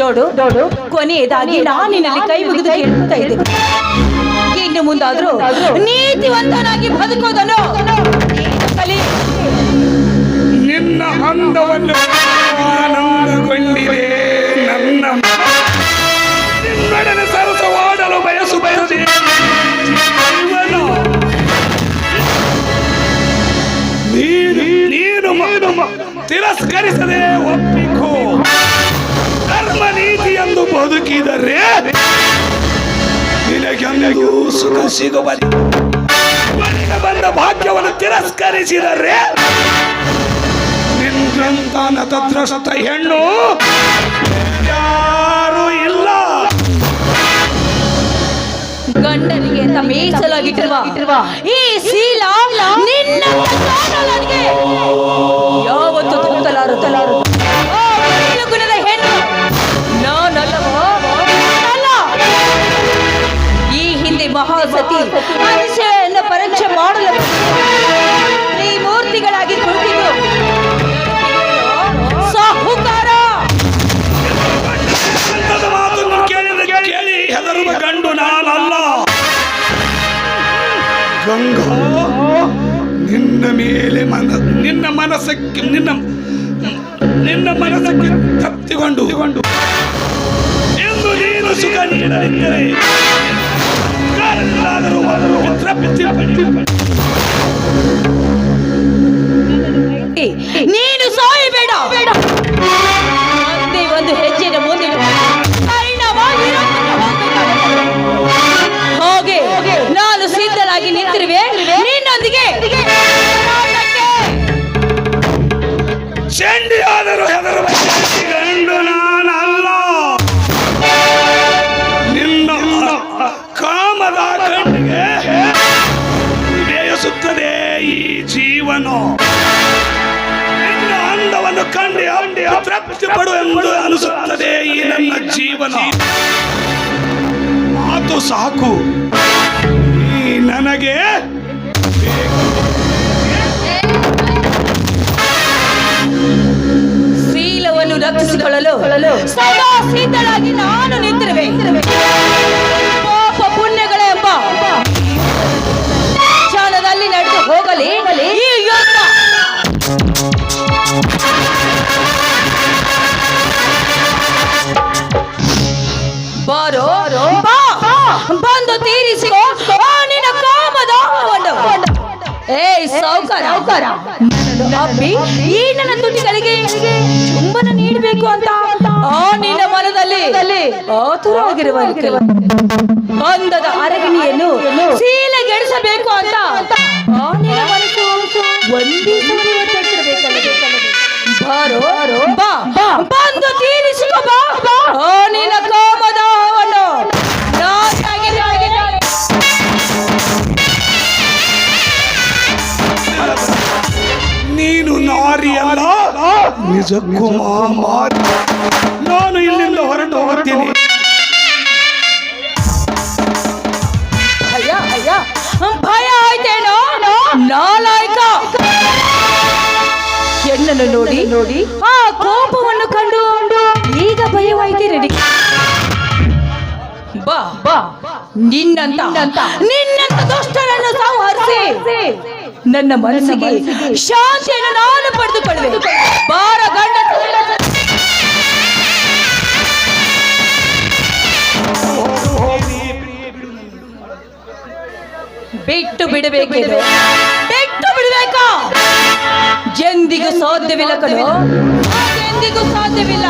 ನೋಡು ಕೊನೆಯದಾಗಿ ನಾನು ನಿನ್ನಲ್ಲಿ ಕೈ ಮುಗಿದು ಕೇಳ್ತಾ ಇದ್ದೇನೆ. ಇನ್ನು ಮುಂದಾದ್ರೂ ನೀತಿವಂತನಾಗಿ ಬದುಕೋದನ್ನು ಕಲಿ. ನಿನ್ನ ಅಂದವನ್ನು ಆನಂದಗೊಂಡಿದೆ ನನ್ನ ನಿನ್ನೊಡನೆ ಸರಸವಾಡಲು ಬಯಸುತ್ತದೆ ಜೀವನ. ನೀನು ತಿರಸ್ಕರಿಸದೆ ಒಪ್ಪಿಕೋ. ಧರ್ಮ ನೀತಿ ಎಂದು ಬದುಕಿದರೆ ನಿನಗೆಂದು ಸುಖ ಸಿಗುವಲ್ಲಿ. ಬಂದ ಭಾಗ್ಯವನ್ನು ತಿರಸ್ಕರಿಸಿದರೆ ನಿನ್ನಂತ ನತದ್ರಷ್ಟ ಹೆಣ್ಣು ಯಾರೂ ಇಲ್ಲ. ಗಂಡನಿಗೆ ಅಂತ ಮೀಸಲಾಗಿಟ್ಟಿರುವ ಈ ಶೀಲ ನಿನ್ನ ಯಾವತ್ತು ತಲಾರು ಗುಣದ ಹೆಣ್ಣು ನಾನಲ್ಲವೋ ಅಲ್ಲ. ಈ ಹಿಂದೆ ಮಹಾಸತಿ ಮನುಷ್ಯನ ಪರೀಕ್ಷೆ ಮಾಡಲು ತ್ರಿಮೂರ್ತಿಗಳಾಗಿ ಕುಳಿತಿದ್ದು ಸಾಹುಕಾರ. ಮಾತನ್ನು ಕೇಳಿ ಹೆದರುವ ಗಂಡು ನಾನಲ್ಲ. ಗಂಗಾ, ನಿನ್ನ ಮೇಲೆ ನಿನ್ನ ಮನಸ್ಸಕ್ಕೆ ತಪ್ಪಿಕೊಂಡು ಎಂದು ನೀನು ಸುಖ ನೀಡಲಿದ್ದರೆ ನೀನು ಸಾಯಬೇಡ. ಒಂದೇ ಒಂದು ಹೆಜ್ಜೆನ ಮುಂದೆ ಹೋಗೆ ನಾನು ಸಿದ್ಧನಾಗಿ ನಿಂತಿರುವೆ ನಿನ್ನೊಂದಿಗೆ. ಚಂಡಿಯಾದರೂ ಹೆದರುವ ಗಂಡು ನಾನಲ್ಲ. ನಿನ್ನ ಕಾಮದ ಕಣ್ಣಿಗೆ ಬೇಯಿಸುತ್ತದೆ ಈ ಜೀವನ. ನಿನ್ನ ಅಂದವನ್ನು ಕಂಡು ತೃಪ್ತಿ ಪಡು ಎಂದು ಅನಿಸುತ್ತದೆ ಈ ನನ್ನ ಜೀವನ. ಮಾತು ಸಾಕು, ಈ ನನಗೆ ಶೀಲವನ್ನು ರಕ್ಷಿಸಿಕೊಳ್ಳಲು ಸದಾ ಸಿದ್ಧಳಾಗಿ ನಾನು ನಿಂತಿರುವೆ. ಪಾಪ ಪುಣ್ಯಗಳೆಂಬ ಕ್ಷಣದಲ್ಲಿ ನಡೆದು ಹೋಗಲಿ ಈ ಯುದ್ಧ. ಬಾರೋ ಬಂದು ತೀರಿಸಿಕೋ ನಿನ್ನ ಕಾಮದಾಹವನ್ನು. ಸಾವುಕಾರ ಅಪ್ಪಿ ಈ ನನ್ನ ತುಟಿಗಳಿಗೆ ಚುಂಬನ ನೀಡಬೇಕು ಅಂತ ನಿನ್ನ ಮನದಲ್ಲಿ ಆತುರವಾಗಿರುವ ಅಂದದ ಅರಗಿಣಿಯನ್ನು ಶೀಲೆಗೆಡಿಸಬೇಕು ಅಂತ ನಿನ್ನ ಮನಸ್ಸು ಒಂದೇ ಬಂದು ತೀರಿಸಿಕೋ ಬಾ ನಿನ್ನ ಕಾಮದಾಹವನ್ನು. ನೀನು ನಾರಿಯಲ್ಲ, ನಿಜಕ್ಕೂ ಮಾರಿ. ನಾನು ಇಲ್ಲಿಂದ ಹೊರಟು ಹೋಗ್ತೀನಿ. ಭಯ ಆಯ್ತೇನೋ ನಾಲಾಯಕ. ಹೆಣ್ಣನ್ನು ನೋಡಿ ಆ ಕೋಪವನ್ನು ಕಂಡು ಈಗ ಭಯವಾಯ್ತು. ರೆಡಿ ಬಾ ನಿನ್ನಂತ ದುಷ್ಟರನ್ನು ಸಂಹರಿಸಿ ನನ್ನ ಮನಸ್ಸಿಗೆ ಶಾಂತಿಯನ್ನು ನಾನು ಪಡೆದುಕೊಳ್ಳುವೆ. ಬಾರ ಗಂಡ ಬಿಟ್ಟು ಬಿಡಬೇಕಿದೆ. ಬಿಟ್ಟು ಬಿಡಬೇಕಾ? ಎಂದಿಗೂ ಸಾಧ್ಯವಿಲ್ಲ ಕಣೋ, ಎಂದಿಗೂ ಸಾಧ್ಯವಿಲ್ಲ.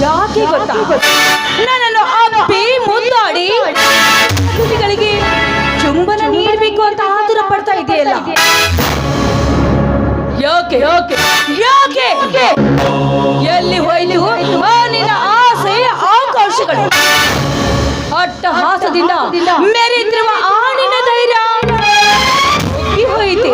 ಯಾಕೆ ಗೊತ್ತಾ? ನನ್ನನ್ನು ಅಪ್ಪಿ ಮುದ್ದಾಡಿ ತುಟಿಗಳಿಗೆ ಚುಂಬನ ನೀಡಬೇಕು ಅಂತ ಆತುರ ಪಡ್ತಾ ಇದೆಯಲ್ಲ. ಯಾಕೆ ಯಾಕೆ ಯಾಕೆ ಎಲ್ಲಿ ಹೋಯ್ತು ನಿನ್ನ ಆಸೆ ಆಕಾಂಕ್ಷೆಗಳು? ಅಟ್ಟಹಾಸದಿಂದ ಮೆರೆದಿರುವ ಆಣಿನ ಧೈರ್ಯ ಹೋಯ್ತು.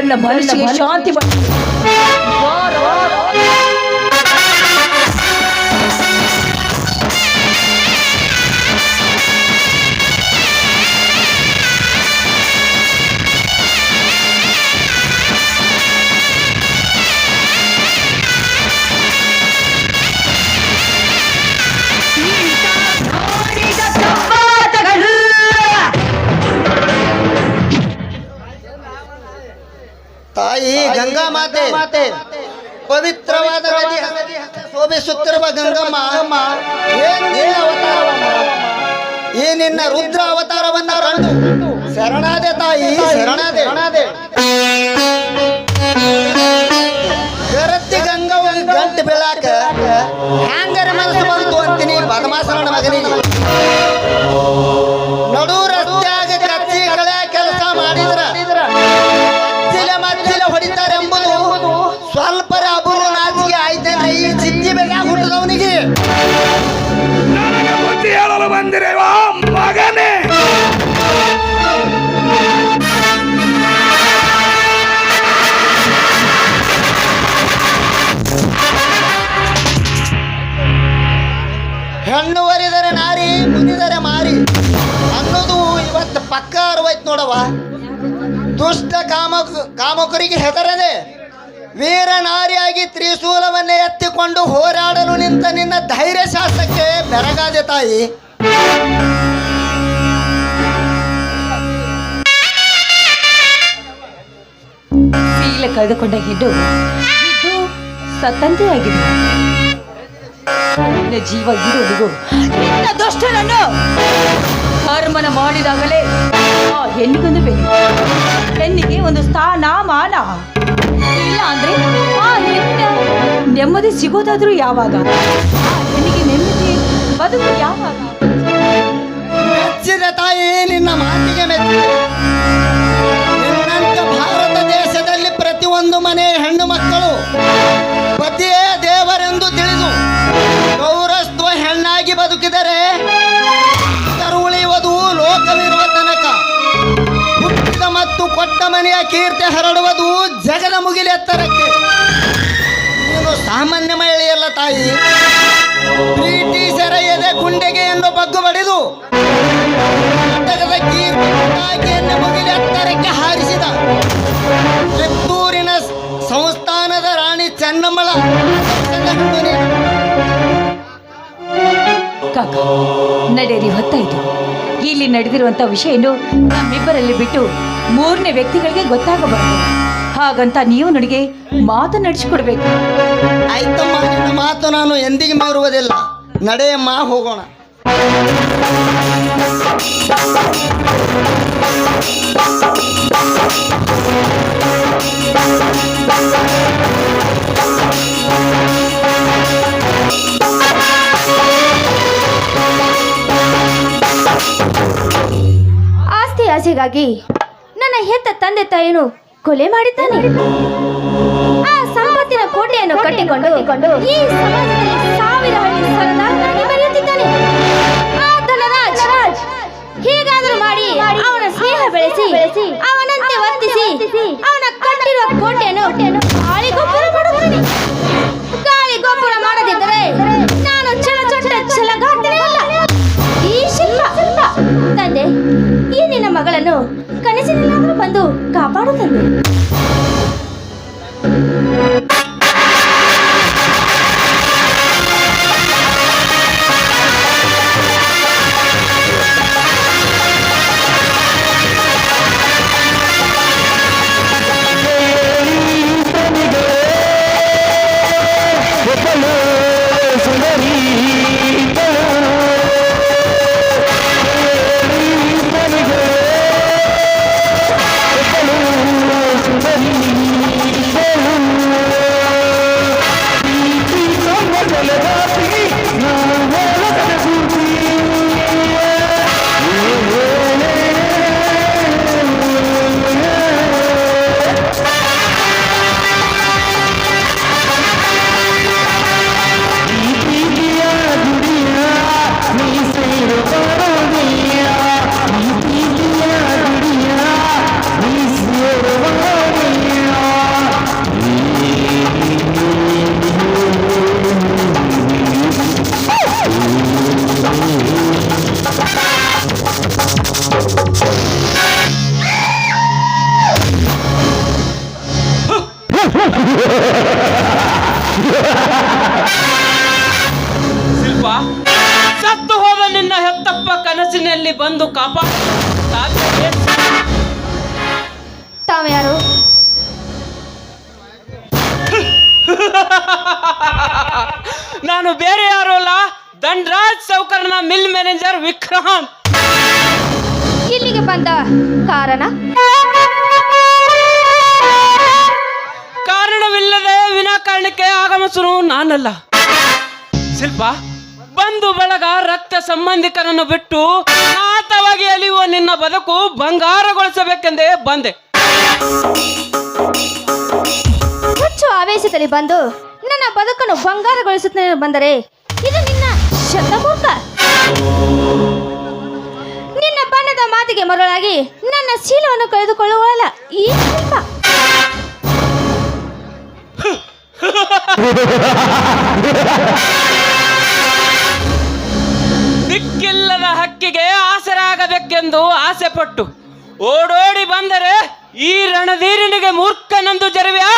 ನನ್ನ ಮನಸ್ಸಿಗೆ ಶಾಂತಿ ತಾಯಿ ಗಂಗಾ ಮಾತೆ ಪವಿತ್ರವಾದ ನದಿ ಶೋಭಿಸುತ್ತಿರುವ ಗಂಗಮ್ಮ ಈ ನಿನ್ನ ರುದ್ರ ಅವತಾರವನ್ನ ಕಂಡು ಶರಣಾದೆ ತಾಯಿ ಶರಣಾದೆ ಗರತಿ ಗಂಗವ್ವ ಗಂಟು ಬೀಳಾಕ ಹ್ಯಾಂಗರ ಮನಸ್ಸು ಬಂತು ಅಂತೀನಿ ಬದಮಾಸನ ಮಗನಿಗೆ ನಡು ರಸ್ತ್ಯಾಗ ಕಚ್ಚಿ ಕಳೆ ಕೆಲಸ ಮಾಡಿದ್ರ ಮಜ್ಜಿಲೆ ಹೊಡಿತಾರೆಂಬುದು ಸ್ವಲ್ಪರ ಅಬುರು ನಾಚಿಗೆ ಆಯ್ತೇನೆ ಈ ಚಿಂಜಿ ಬೆಲೆ ಹುಟ್ಟಿದವನಿಗೆ ನನಗೆ ಬುದ್ಧಿ ಹೇಳಲು ಬಂದಿರೇವಾ ಮಗನೇ? ಹೆಣ್ಣು ವರಿದರೆ ನಾರಿ ಮುನಿದರೆ ಮಾರಿ ಅನ್ನೋದು ಇವತ್ತು ಪಕ್ಕ ಅರ್ವೈತ್ ನೋಡವ. ದುಷ್ಟ ಕಾಮಕರಿಗೆ ಹೆದರದೆ ವೀರ ನಾರಿಯಾಗಿ ತ್ರಿಶೂಲವನ್ನೇ ಎತ್ತಿಕೊಂಡು ಹೋರಾಡಲು ನಿಂತ ನಿನ್ನ ಧೈರ್ಯ ಶಾಸ್ತ್ರಕ್ಕೆ ಬೆರಗಾದೆ ತಾಯಿ. ಶೀಲ ಕಳೆದುಕೊಂಡ ಗಿಡ್ಡು ಸತ್ತಂತೆ ಆಗಿದೆ. ನಿನ್ನ ಜೀವ ಇರುವುದಿಗೂ ನಿನ್ನ ದುಷ್ಟನನ್ನು ಕರ್ಮನ ಮಾಡಿದಾಗಲೇ ಆ ಹೆಣ್ಣಿಗೊಂದು ಬೆಲೆ, ಹೆಣ್ಣಿಗೆ ಒಂದು ಸ್ಥಾನ ಮಾನ. ಇಲ್ಲ ಅಂದ್ರೆ ಆ ಹೆಣ್ಣಿನ ನೆಮ್ಮದಿ ಸಿಗೋದಾದ್ರೂ ಯಾವಾಗ? ಆ ಹೆಣ್ಣಿಗೆ ನೆಮ್ಮದಿ ಬದುಕು ಯಾವಾಗ? ಮೆಚ್ಚಿದ ತಾಯಿ ನಿನ್ನ ಮಾತಿಗೆ ಮೆಚ್ಚಿ ನಿನ್ನಂತ ಭಾರತ ದೇಶದಲ್ಲಿ ಪ್ರತಿಯೊಂದು ಮನೆ ಹೆಣ್ಣು ಮಕ್ಕಳು ಪತಿಯೇ ದೇವರೆಂದು ತಿಳಿದು ಗೌರಸ್ತ್ವ ಹೆಣ್ಣಾಗಿ ಬದುಕಿದರೆ ಉಳಿಯುವುದು ಲೋಕವಿರುವ ತನಕ. ಹುಟ್ಟಿದ ಮತ್ತು ಕೊಟ್ಟ ಮನೆಯ ಕೀರ್ತಿ ಹರಡುವುದು ಜಗದ ಮುಗಿಲೆತ್ತರಕ್ಕೆ. ನೀನು ಸಾಮಾನ್ಯ ಮಹಿಳೆಯಲ್ಲ ತಾಯಿ. ಬ್ರಿಟಿಷರ ಎದೆ ಗುಂಡೆಗೆ ಎಂದು ಬಗ್ಗು ಬಡಿದು ಜಗದ ಕೀರ್ತಿಯನ್ನು ಮುಗಿಲೆತ್ತರಕ್ಕೆ ಹಾರಿಸಿದ ಚಿತ್ತೂರಿನ ಸಂಸ್ಥಾನದ ರಾಣಿ ಚೆನ್ನಮ್ಮಳ ಕಾಕ, ನಡೆಯರಿ ಹೊತ್ತಾಯ್ತು. ಇಲ್ಲಿ ನಡೆದಿರುವಂತ ವಿಷಯನು ನಮ್ಮಿಬ್ಬರಲ್ಲಿ ಬಿಟ್ಟು ಮೂರನೇ ವ್ಯಕ್ತಿಗಳಿಗೆ ಗೊತ್ತಾಗಬಾರದು. ಹಾಗಂತ ನೀವು ನನಗೆ ಮಾತನಾಡಿಸಿಕೊಡ್ಬೇಕು. ಆಯ್ತಮ್ಮ, ನಿನ್ನ ಮಾತು ನಾನು ಎಂದಿಗೂ ಮೀರುವುದಿಲ್ಲ. ನಡೆಯಮ್ಮ, ಹೋಗೋಣ. ಆಸ್ತಿ ಆಸೆಗಾಗಿ ನನ್ನ ಹೆತ್ತ ತಂದೆ ತಾಯಿಯನ್ನು ಕೊಲೆ ಮಾಡಿದ್ದಾನೆ. ಆ ಸಂಪತ್ತಿನ ಕೋಟೆಯನ್ನು ಕಟ್ಟಿಕೊಂಡು ಈ ಸಮಾಜದಲ್ಲಿ ಸಾವಿರ ಹಳ್ಳಿ ಸರದಾರನಾಗಿ ಬೆಳೆಯುತ್ತಿದ್ದಾನೆ. ಆ ಧನರಾಜ್ ಹೀಗಾದರೂ ಮಾಡಿ ಅವನ ಸ್ನೇಹ ಬೆಳೆಸಿ ಅವನಂತೆ ವರ್ತಿಸಿ ಅವನ ಕಟ್ಟಿರುವ ಕೋಟೆಯನ್ನು ಗಾಳಿಗೊಬ್ಬರ ಮಾಡುತ್ತಾನೆ. ಗಾಳಿಗೊಬ್ಬರ ಮಾಡದಿದ್ದರೆ ನಾನು ಛಲಗಾರ್ತಿನೇ ಅಲ್ಲ. ಈ ಶಿಲ್ಪ ತಂದೆ, ಈ ನಿನ್ನ ಮಗಳನ್ನು ಕನಸಿನಲ್ಲಾದರೂ ಬಂದು ಕಾಪಾಡು ತಂದೆ. Hello. ಸಾಧ್ಯವೇ? ತಾವ್ಯಾರು? ನಾನು ಬೇರೆ ಯಾರು ಅಲ್ಲ, ದಂಡರಾಜ್ ಸೌಕರ್ನ ಮಿಲ್ ಮ್ಯಾನೇಜರ್ ವಿಕ್ರಾಂತ್. ಇಲ್ಲಿಗೆ ಬಂದ ಕಾರಣ? ಕಾರಣವಿಲ್ಲದೆ ವಿನಾಕಾರಣಕ್ಕೆ ಆಗಮಿಸಲು ನಾನಲ್ಲ ಶಿಲ್ಪ. ಬಂಧು ಬಳಗ ರಕ್ತ ಸಂಬಂಧಿಕರನ್ನು ಬಿಟ್ಟು ನಾತವಾಗಿ ಅಲಿಯುವ ನಿನ್ನ ಬದುಕು ಬಂಗಾರಗೊಳಿಸಬೇಕೆಂದೇ ಬಂದೆ. ಹುಚ್ಚು ಆವೇಶದಲ್ಲಿ ಬಂದು ನನ್ನ ಬದುಕನ್ನು ಬಂಗಾರಗೊಳಿಸುತ್ತೇನೆ ಬಂದರೆ ಇದು ನಿನ್ನ ಶತಮೂರ್ಖ. ನಿನ್ನ ಬಣ್ಣದ ಮಾತಿಗೆ ಮರಳಾಗಿ ನನ್ನ ಶೀಲವನ್ನು ಕಳೆದುಕೊಳ್ಳುವಲ್ಲ ಈ ಶಿಲ್ಪ. ದಿಕ್ಕಿಲ್ಲದ ಹಕ್ಕಿಗೆ ಆಸರಾಗಬೇಕೆಂದು ಆಸೆ ಪಟ್ಟು ಓಡೋಡಿ ಬಂದರೆ ಈ ರಣಧೀರನಿಗೆ ಮೂರ್ಖನೆಂದು ಜರುವ್ಯಾ?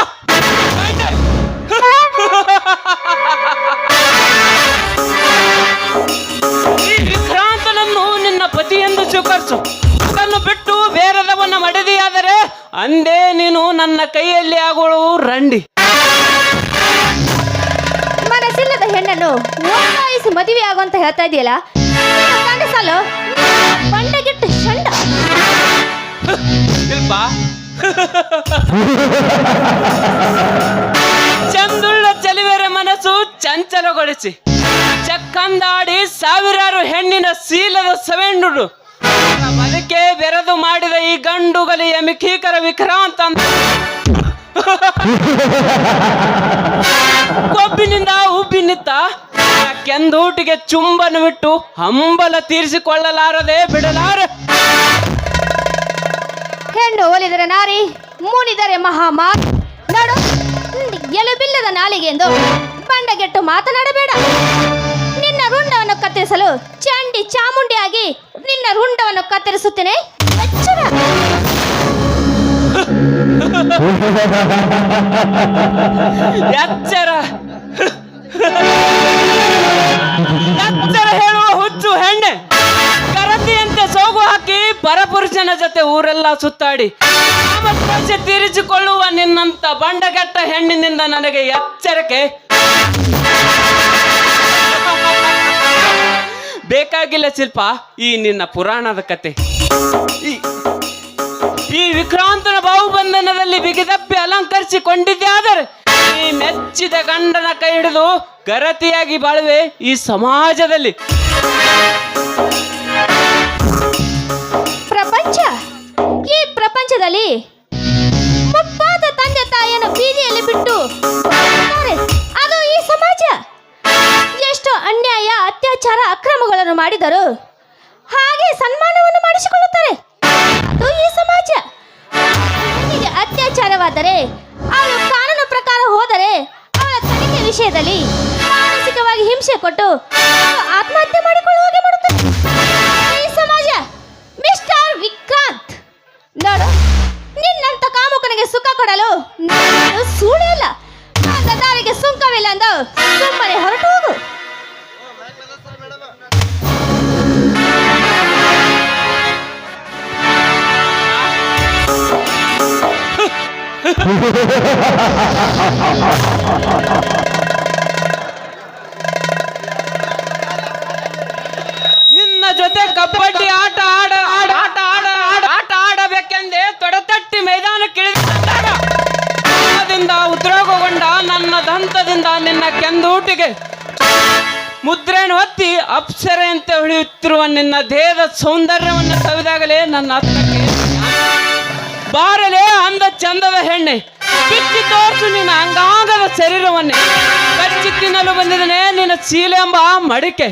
ಈ ವಿಕ್ರಾಂತನನ್ನು ನಿನ್ನ ಪತಿಯೆಂದು ಸ್ವೀಕರಿಸು. ಅದನ್ನು ಬಿಟ್ಟು ಬೇರೆದವನ್ನ ಮಡದಿಯಾದರೆ ಅಂದೇ ನೀನು ನನ್ನ ಕೈಯಲ್ಲಿ ಆಗುವಳು ರಂಡಿ. ಮನಸ್ಸಿಲ್ಲದ ಹೆಣ್ಣನ್ನು ಒತ್ತಾಯಿಸಿ ಮದುವೆ ಆಗುವಂತ ಹೇಳ್ತಾ ಇದೆಯಲ್ಲ, ಸಾಲು ಬಂಡೆಗಿಟ್ಟು ಶಂಡ. ಶಿಲ್ಪ, ಚಂದುಳ್ಳ ಚಲಿವೆರೆ ಮನಸ್ಸು ಚಂಚಲಗೊಳಿಸಿ ಚಕ್ಕಂದಾಡಿ ಸಾವಿರಾರು ಹೆಣ್ಣಿನ ಶೀಲದ ಸವೆಂಡುಡು ಬದುಕೆ ಬೆರೆದು ಮಾಡಿದ ಈ ಗಂಡುಗಲಿಯ ಮಿಖೀಕರ ವಿಕ್ರಾಂತ ಅಂತ ಕೊಬ್ಬಿನಿಂದ ಉಬ್ಬಿ ನಿತ್ತ ಕೆಂದೂಟಿಗೆ ಚುಂಬನ ಬಿಟ್ಟು ಹಂಬಲ ತೀರಿಸಿಕೊಳ್ಳಲಾರದೆ ಬಿಡಲಾರೆ. ಹೆಣ್ಣು ಒಲಿದರೆ ನಾರಿ, ಮೂನಿದರೆ ಮಹಾಮಾರಿ. ನೋಡು, ಎಲುಬಿಲ್ಲದ ನಾಲಿಗೆ ಎಂದು ಬಂಡಗೆಟ್ಟು ಮಾತನಾಡಬೇಡ. ನಿನ್ನ ರುಂಡವನ್ನು ಕತ್ತರಿಸಲು ಚಂಡಿ ಚಾಮುಂಡಿಯಾಗಿ ನಿನ್ನ ರುಂಡವನ್ನು ಕತ್ತರಿಸುತ್ತೇನೆ. ಎಚ್ಚರ. ಎಚ್ಚರ ಎಚ್ಚರ ಹೇಳುವ ಹುಚ್ಚು ಹೆಣ್ಣೆ. ಕರತಿಯಂತೆ ಸೋಗು ಹಾಕಿ ಪರಪುರುಷನ ಜೊತೆ ಊರೆಲ್ಲ ಸುತ್ತಾಡಿ ಕಾಮಕ್ರೋಶ ತೀರಿಸಿಕೊಳ್ಳುವ ನಿನ್ನಂತ ಬಂಡಗೆಟ್ಟ ಹೆಣ್ಣಿನಿಂದ ನನಗೆ ಎಚ್ಚರಿಕೆ ಬೇಕಾಗಿಲ್ಲ ಶಿಲ್ಪ. ಈ ನಿನ್ನ ಪುರಾಣದ ಕತೆ, ಈ ವಿಕ್ರಾಂತನ ಬಾಹುಬಂಧನದಲ್ಲಿ ಬಿಗಿದಪ್ಪಿ ಅಲಂಕರಿಸಿಕೊಂಡಿದ್ದೆ. ಆದರೆ ಈ ಮೆಚ್ಚಿದ ಗಂಡನ ಕೈ ಹಿಡಿದು ಗರತಿಯಾಗಿ ಬಾಳುವೆ ಈ ಸಮಾಜದಲ್ಲಿ. ಈ ಪ್ರಪಂಚದಲ್ಲಿ ಮುಪ್ಪಾದ ತಂದೆ ತಾಯಿಯನ್ನು ಬೀದಿಯಲ್ಲಿ ಬಿಟ್ಟು ಅದು ಈ ಸಮಾಜ. ಎಷ್ಟು ಅನ್ಯಾಯ, ಅತ್ಯಾಚಾರ, ಅಕ್ರಮಗಳನ್ನು ಮಾಡಿದರು ಹಾಗೆ ಸನ್ಮಾನವನ್ನು ಮಾಡಿಸಿಕೊಳ್ಳುತ್ತಾರೆ. ಅದು ಈ ಸಮಾಜ. ಹೆಣ್ಣಿಗೆ ಅತ್ಯಾಚಾರವಾದರೆ ಅವಳು ಕಾನೂನು ಪ್ರಕಾರ ಹೋದರೆ ಅವಳ ತನಿಖೆ ವಿಷಯದಲ್ಲಿ ಮಾನಸಿಕವಾಗಿ ಹಿಂಸೆ ಕೊಟ್ಟು ಆತ್ಮಹತ್ಯೆ ಮಾಡಿಕೊಳ್ಳುವ ಹಾಗೆ ಮಾಡುತ್ತಾರೆ ಈ ಸಮಾಜ. ಮಿಸ್ಟರ್ ವಿಕ್ರಾಂತ್, ನೋಡು, ನಿನ್ನಂತ ಕಾಮುಕನಿಗೆ ಸುಖ ಕೊಡಲು ನಾನು ಸೂಳಿಲ್ಲ. ನನ್ನ ದಾರಿಗೆ ಸುಂಕವಿಲ್ಲ ಎಂದು ಸುಮ್ಮನೆ ಹೊರಟು ಹೋಗು. ನಿನ್ನ ಜೊತೆ ಕಬಡ್ಡಿ ಆಟ ಆಡಬೇಕೆಂದೇ ತೊಡೆತಟ್ಟಿ ಮೈದಾನಕ್ಕಿಳಿದ ಉದ್ಯೋಗಗೊಂಡ ನನ್ನ ದಂತದಿಂದ ನಿನ್ನ ಕೆಂದೂಟಿಗೆ ಮುದ್ರೆಯನ್ನು ಒತ್ತಿ ಅಪ್ಸರೆಯಂತೆ ಹೊಳೆಯುತ್ತಿರುವ ನಿನ್ನ ದೇಹದ ಸೌಂದರ್ಯವನ್ನು ಸವಿದಾಗಲೇ ನನ್ನ ಹತ್ತಕ್ಕೆ ಬಾರಲೇ ಅಂದ ಚಂದದ ಹೆಣ್ಣೆ, ಬಿಚ್ಚಿ ತೋರಿಸು ನಿನ್ನ ಅಂಗಾಂಗದ ಶರೀರವನ್ನೇ. ಕಚ್ಚಿ ತಿನ್ನಲು ಬಂದಿದ್ದೇನೆ ನಿನ್ನ ಚೀಲ ಎಂಬ ಮಡಿಕೆ.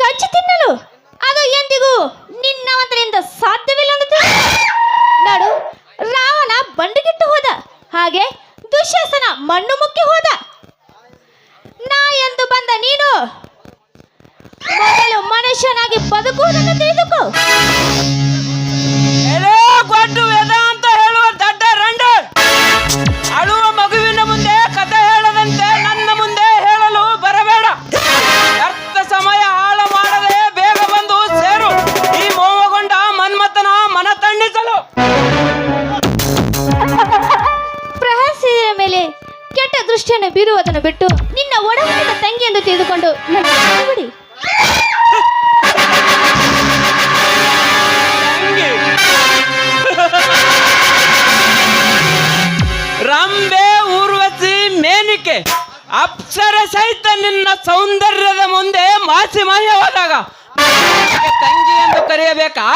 ಕಚ್ಚಿ ತಿನ್ನಲು ಅದು ಎಂದಿಗೂ ನಿನ್ನವಂತರಿಂದ ಸಾಧ್ಯವಿಲ್ಲ. ನೋಡು, ರಾವಣ ಬಂಡುಗಿಟ್ಟು ಹೋದ, ಹಾಗೆ ದುಶ್ಯಾಸನ ಮಣ್ಣು ಮುಕ್ಕಿ ಹೋದ. ನಾ ಎಂದು ಬಂದ ನೀನು ಮೊದಲು ಮನುಷ್ಯನಾಗಿ ಬದುಕುವುದನ್ನು ತಿಳಿದುಕೋ. ಗೊಡ್ಡು ವೇದ ಅಂತ ಹೇಳುವ ದಡ್ಡ ರಂಡ, ಅಳುವ ಮಗುವಿನ ಮುಂದೆ ಕಥೆ ಹೇಳದಂತೆ ನನ್ನ ಮುಂದೆ ಹೇಳಲು ಬರಬೇಡ. ಅರ್ಥ ಸಮಯ ಹಾಳು ಮಾಡದೆ ಬೇಗ ಅಪ್ಸರ ಸಹಿತ ನಿನ್ನ ಸೌಂದರ್ಯದ ಮುಂದೆ ಮಾಸಿ ಮಾಯವಾದಾಗ ತಂಗಿ ಎಂದು ಕರೆಯಬೇಕಾ?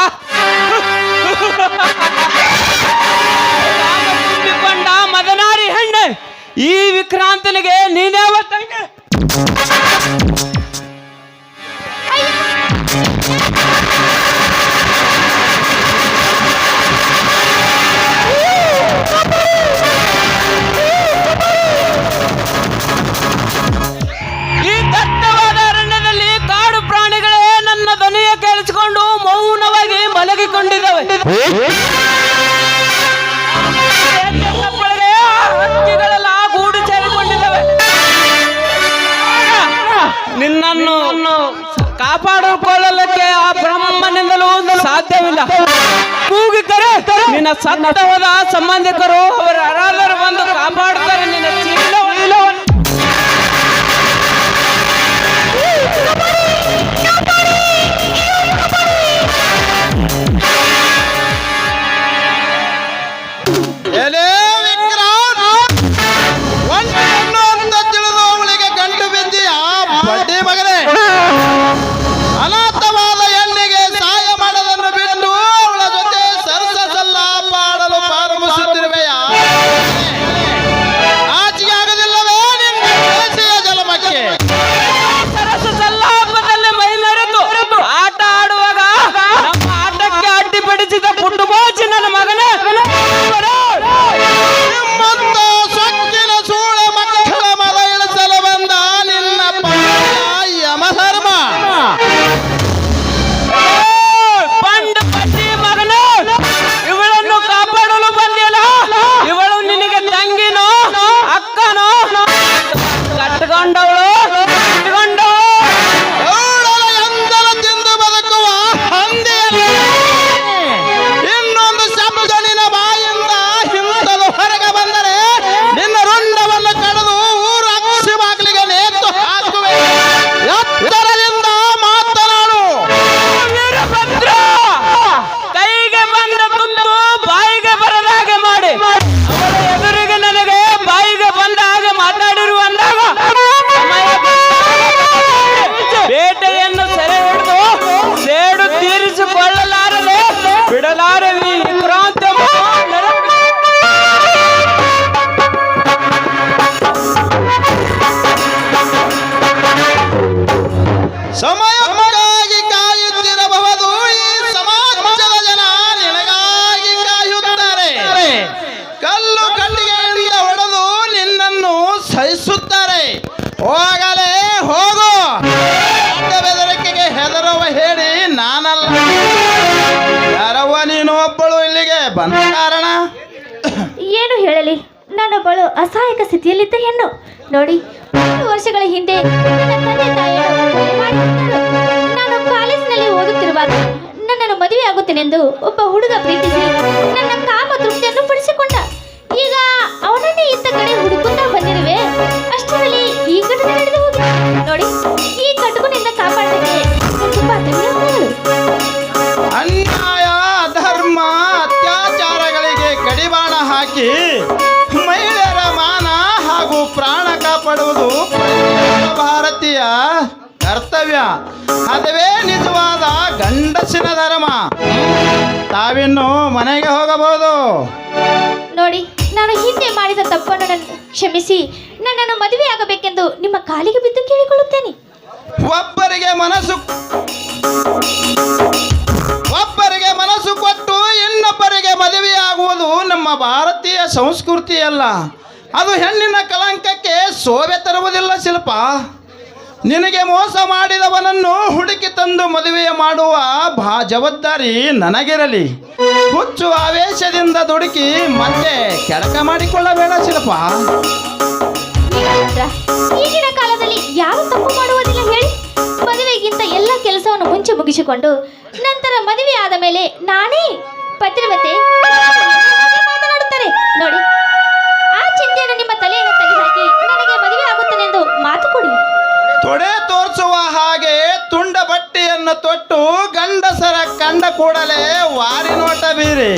ತುಂಬಿಕೊಂಡ ಮದನಾರಿ ಹೆಣ್ಣೆ, ಈ ವಿಕ್ರಾಂತನಿಗೆ ನೀನೇವ ತಂಗಿ? ಈ ದಟ್ಟವಾದ ಅರಣ್ಯದಲ್ಲಿ ಕಾಡು ಪ್ರಾಣಿಗಳೇ ನನ್ನ ಧ್ವನಿಯ ಕೇಳಿಸಿಕೊಂಡು ಮೌನವಾಗಿ ಮಲಗಿಕೊಂಡಿದ್ದಾವೆ. ಹಕ್ಕಿಗಳೆಲ್ಲ ಗೂಡು ಸೇರಿಕೊಂಡಿದ್ದಾವೆ. ನಿನ್ನನ್ನು ಕಾಪಾಡಿಕೊಳ್ಳಲಿಕ್ಕೆ ಆ ಬ್ರಹ್ಮನಿಂದಲೂ ಸಾಧ್ಯವಿಲ್ಲ. ಕೂಗಿ ಕರೆ, ನಿನ್ನ ಸತ್ತವಾದ ಸಂಬಂಧಿಕರು ಅವರು ಯಾರಾದರೂ ಬಂದು ಕಾಪಾಡುತ್ತಾರೆ. ನಿನ್ನ ಚೀಲವನ್ನು ಎಲೆ ವಿಕ್ರಾಂತ್, ಒಂಟನ್ನು ಅಂತ ತಿಳಿದು ಅವಳಿಗೆ ಗಂಟು ಬಿದ್ದಿ ಆ ಬಡ್ಡಿ ಮಗನೇ. ಅನಾಥವಾದ ಹೆಣ್ಣಿಗೆ ಸಹಾಯ ಮಾಡೋದನ್ನು ಬಿಟ್ಟು ಅವಳ ಜೊತೆ ಸರಸಲ್ಲ ಪಾಡಲು ಪ್ರಾರಂಭಿಸುತ್ತಿರುವೆಯ. ಆಚೆಗೆ ಆಗೋದಿಲ್ಲವೇ ನಿನ್ನ ದೇಶೀಯ ಜಲಮಕ್ಕೆ? ಸರಸ ಸಲ್ಲಾಪದಲ್ಲಿ ಮೈ ಮರೆತು ಆಟ ಆಡುವಾಗ ನಮ್ಮ ಆಟಕ್ಕೆ ಅಡ್ಡಿಪಡಿಸಿದ ಪುಟ್ಟುಬೋಚಿ ನನ್ನ ಮಗನೇ. ನಿಮ್ಮಂತ ಸೊಕ್ಕಿನ ಸೂಳ ಮಕ್ಕಳ ಮದ ಇಳಿಸಲು ಬಂದ ನಿನ್ನ ಯಮಧರ್ಮ. ಪಂಡ ಪಟ್ಟಿ ಮಗನೇ, ಇವಳನ್ನು ಕಾಪಾಡಲು ಬಂದಿಲ್ಲ. ಇವಳು ನಿನಗೆ ತಂಗಿನೋ ಅಕ್ಕನೋ? ಕಟ್ಕೊಂಡವಳು ಅವಳನ್ನು ಎಂದಲೂ ತಿಂದು ಬದುಕುವ ಹಂದಿಯಲ್ಲ. ಇನ್ನೊಂದು ಶಬ್ದ ನಿನ್ನ ಬಾಯಿಂದ ಹಿಂದಲು ಹೊರಗೆ ಬಂದರೆ ನಿನ್ನ ರುಂಡವನ್ನು ಕಡಿದು ಊರ ಅಕ್ಷಿ ಬಾಗಿಲಿಗೆ ನೇತು ಹಾಕುವೆ. ಎತ್ತರದಿಂದ ಮಾತನಾಡು. ವೀರಭದ್ರ, ಕೈಗೆ ಬಂದ ತುಂಡು ಬಾಯಿಗೆ ಬರದ ಹಾಗೆ ಮಾಡಿ ಅವಳ ಎದುರಿಗೆ ನನಗೆ ಬಾಯಿಗೆ ಬಂದ ಹಾಗೆ ಮಾತಾಡಿರು ಅಂದಾಗ ಸಮಯ ಬೇಟೆಯನ್ನು ಸೆರೆ ಹಿಡಿದು ಸೇಡು ತೀರಿಸಿಕೊಳ್ಳಲಾರದೆ ಬಿಡಲಾರೆ ವಿಕ್ರಾಂತ. ಸಮಯಕ್ಕಾಗಿ ಕಾಯುತ್ತಿರಬಹುದು. ಈ ಸಮಾಜದ ಜನ ನಿನಗಾಗಿ ಕಾಯುತ್ತಾರೆ. ಕಲ್ಲು ಕಟ್ಟಿಗೆಯಿಂದ ಹೊಡೆದು ನಿನ್ನನ್ನು ಸಹಿಸುತ್ತಾರೆ. ಹೋಗಲೇ ಹೋಗು. ದೊಡ್ಡ ಬೆದರಿಕೆಗೆ ಹೆದರುವ ಹೇಳಿ ನಾನಲ್ಲ. ಯಾರವ್ವ ನೀನು ಒಬ್ಬಳು ಇಲ್ಲಿಗೆ ಬಂದ ಕಾರಣ? ಏನು ಹೇಳಲಿ, ನಾನೊಬ್ಬಳು ಅಸಹಾಯಕ ಸ್ಥಿತಿಯಲ್ಲಿದ್ದ ಹೆಣ್ಣು. ನೋಡಿ, 3 ವರ್ಷಗಳ ಹಿಂದೆ ನನ್ನ ತಂದೆ ತಾಯಿಯರು ಕೊಲೆ ಮಾಡಿಬಿಟ್ಟರು. ನಾನು ಕಾಲೇಜಿನಲ್ಲಿ ಓದುತ್ತಿರುವಾಗ ನನ್ನನ್ನು ಮದುವೆ ಆಗುತ್ತೇನೆಂದು ಒಬ್ಬ ಹುಡುಗ ಪ್ರೀತಿಸಿ ನನ್ನ ಕಾಮ ತೃಪ್ತಿಯನ್ನು ಪಡಿಸಿಕೊಂಡ. ಈಗ ಅವನನ್ನೇ ಇತ್ತ ಕಡೆ ಹುಡುಕುತ್ತಾ ಬಂದಿರುವೆ. ಅಷ್ಟರಲ್ಲಿ ಈ ಘಟನೆ ನಡೆದು ಹೋಗಿದೆ. ನೋಡಿ, ಈ ಕಟುಕನಿಂದ ಕಾಪಾಡಲಿಕ್ಕೆ ತುಂಬಾ ಧನ್ಯವಾದಗಳು. ಅನ್ಯಾಯ, ಅಧರ್ಮ, ಅತ್ಯಾಚಾರಗಳಿಗೆ ಕಡಿವಾಣ ಹಾಕಿ ಮಹಿಳೆಯರ ಮಾನ ಹಾಗೂ ಪ್ರಾಣ ಕಾಪಾಡುವುದು ಪ್ರತಿಯೊಬ್ಬ ಭಾರತೀಯ ಕರ್ತವ್ಯ. ಅದುವೇ ನಿಜವಾದ ಗಂಡಸಿನ ಧರ್ಮ. ತಾವಿನ್ನು ಮನೆಗೆ ಹೋಗಬಹುದು. ನೋಡಿ, ನಾನು ಹಿಂದೆ ಮಾಡಿದ ತಪ್ಪನ್ನು ಕ್ಷಮಿಸಿ ನನ್ನನ್ನು ಮದುವೆಯಾಗಬೇಕೆಂದು ನಿಮ್ಮ ಕಾಲಿಗೆ ಬಿದ್ದು ಕೇಳಿಕೊಳ್ಳುತ್ತೇನೆ. ಒಬ್ಬರಿಗೆ ಮನಸ್ಸು ಕೊಟ್ಟು ಇನ್ನೊಬ್ಬರಿಗೆ ಮದುವೆಯಾಗುವುದು ನಮ್ಮ ಭಾರತೀಯ ಸಂಸ್ಕೃತಿಯಲ್ಲ. ಅದು ಹೆಣ್ಣಿನ ಕಳಂಕಕ್ಕೆ ಶೋಭೆ ತರುವುದಿಲ್ಲ ಶಿಲ್ಪ. ನಿನಗೆ ಮೋಸ ಮಾಡಿದವನನ್ನು ಹುಡುಕಿ ತಂದು ಮದುವೆ ಮಾಡುವ ಜವಾಬ್ದಾರಿ ನನಗಿರಲಿ. ಹುಚ್ಚು ಆವೇಶದಿಂದ ದುಡುಕಿ ಮತ್ತೆ ಕೆಳಕ ಮಾಡಿಕೊಳ್ಳಬೇಡ ಶಿಲ್ಪ. ಈಗಿನ ಕಾಲದಲ್ಲಿ ಯಾರು ತಪ್ಪು ಮಾಡುವುದಿಲ್ಲ ಹೇಳಿ. ಮದುವೆಗಿಂತ ಎಲ್ಲ ಕೆಲಸವನ್ನು ಮುಂಚೆ ಮುಗಿಸಿಕೊಂಡು ನಂತರ ಮದುವೆ ಆದ ಮೇಲೆ ನಾನೇ ಪತಿವ್ರತೆ ಮಾತನಾಡುತ್ತಾರೆ. ನೋಡಿ, ಆ ಚಿಂತೆಯನ್ನು ನಿಮ್ಮ ತಲೆಯನ್ನು ತೆಗೆದುಹಾಕಿ ನನಗೆ ಮದುವೆ ಆಗುತ್ತೇನೆಂದು ಮಾತು ಕೊಡಿ. ತೊಡೆ ತೋರಿಸುವ ಹಾಗೆ ತುಂಡ ಬಟ್ಟೆಯನ್ನು ತೊಟ್ಟು ಗಂಡಸರ ಕಂಡ ಕೂಡಲೇ ವಾರಿ ನೋಟ ಬೀರಿ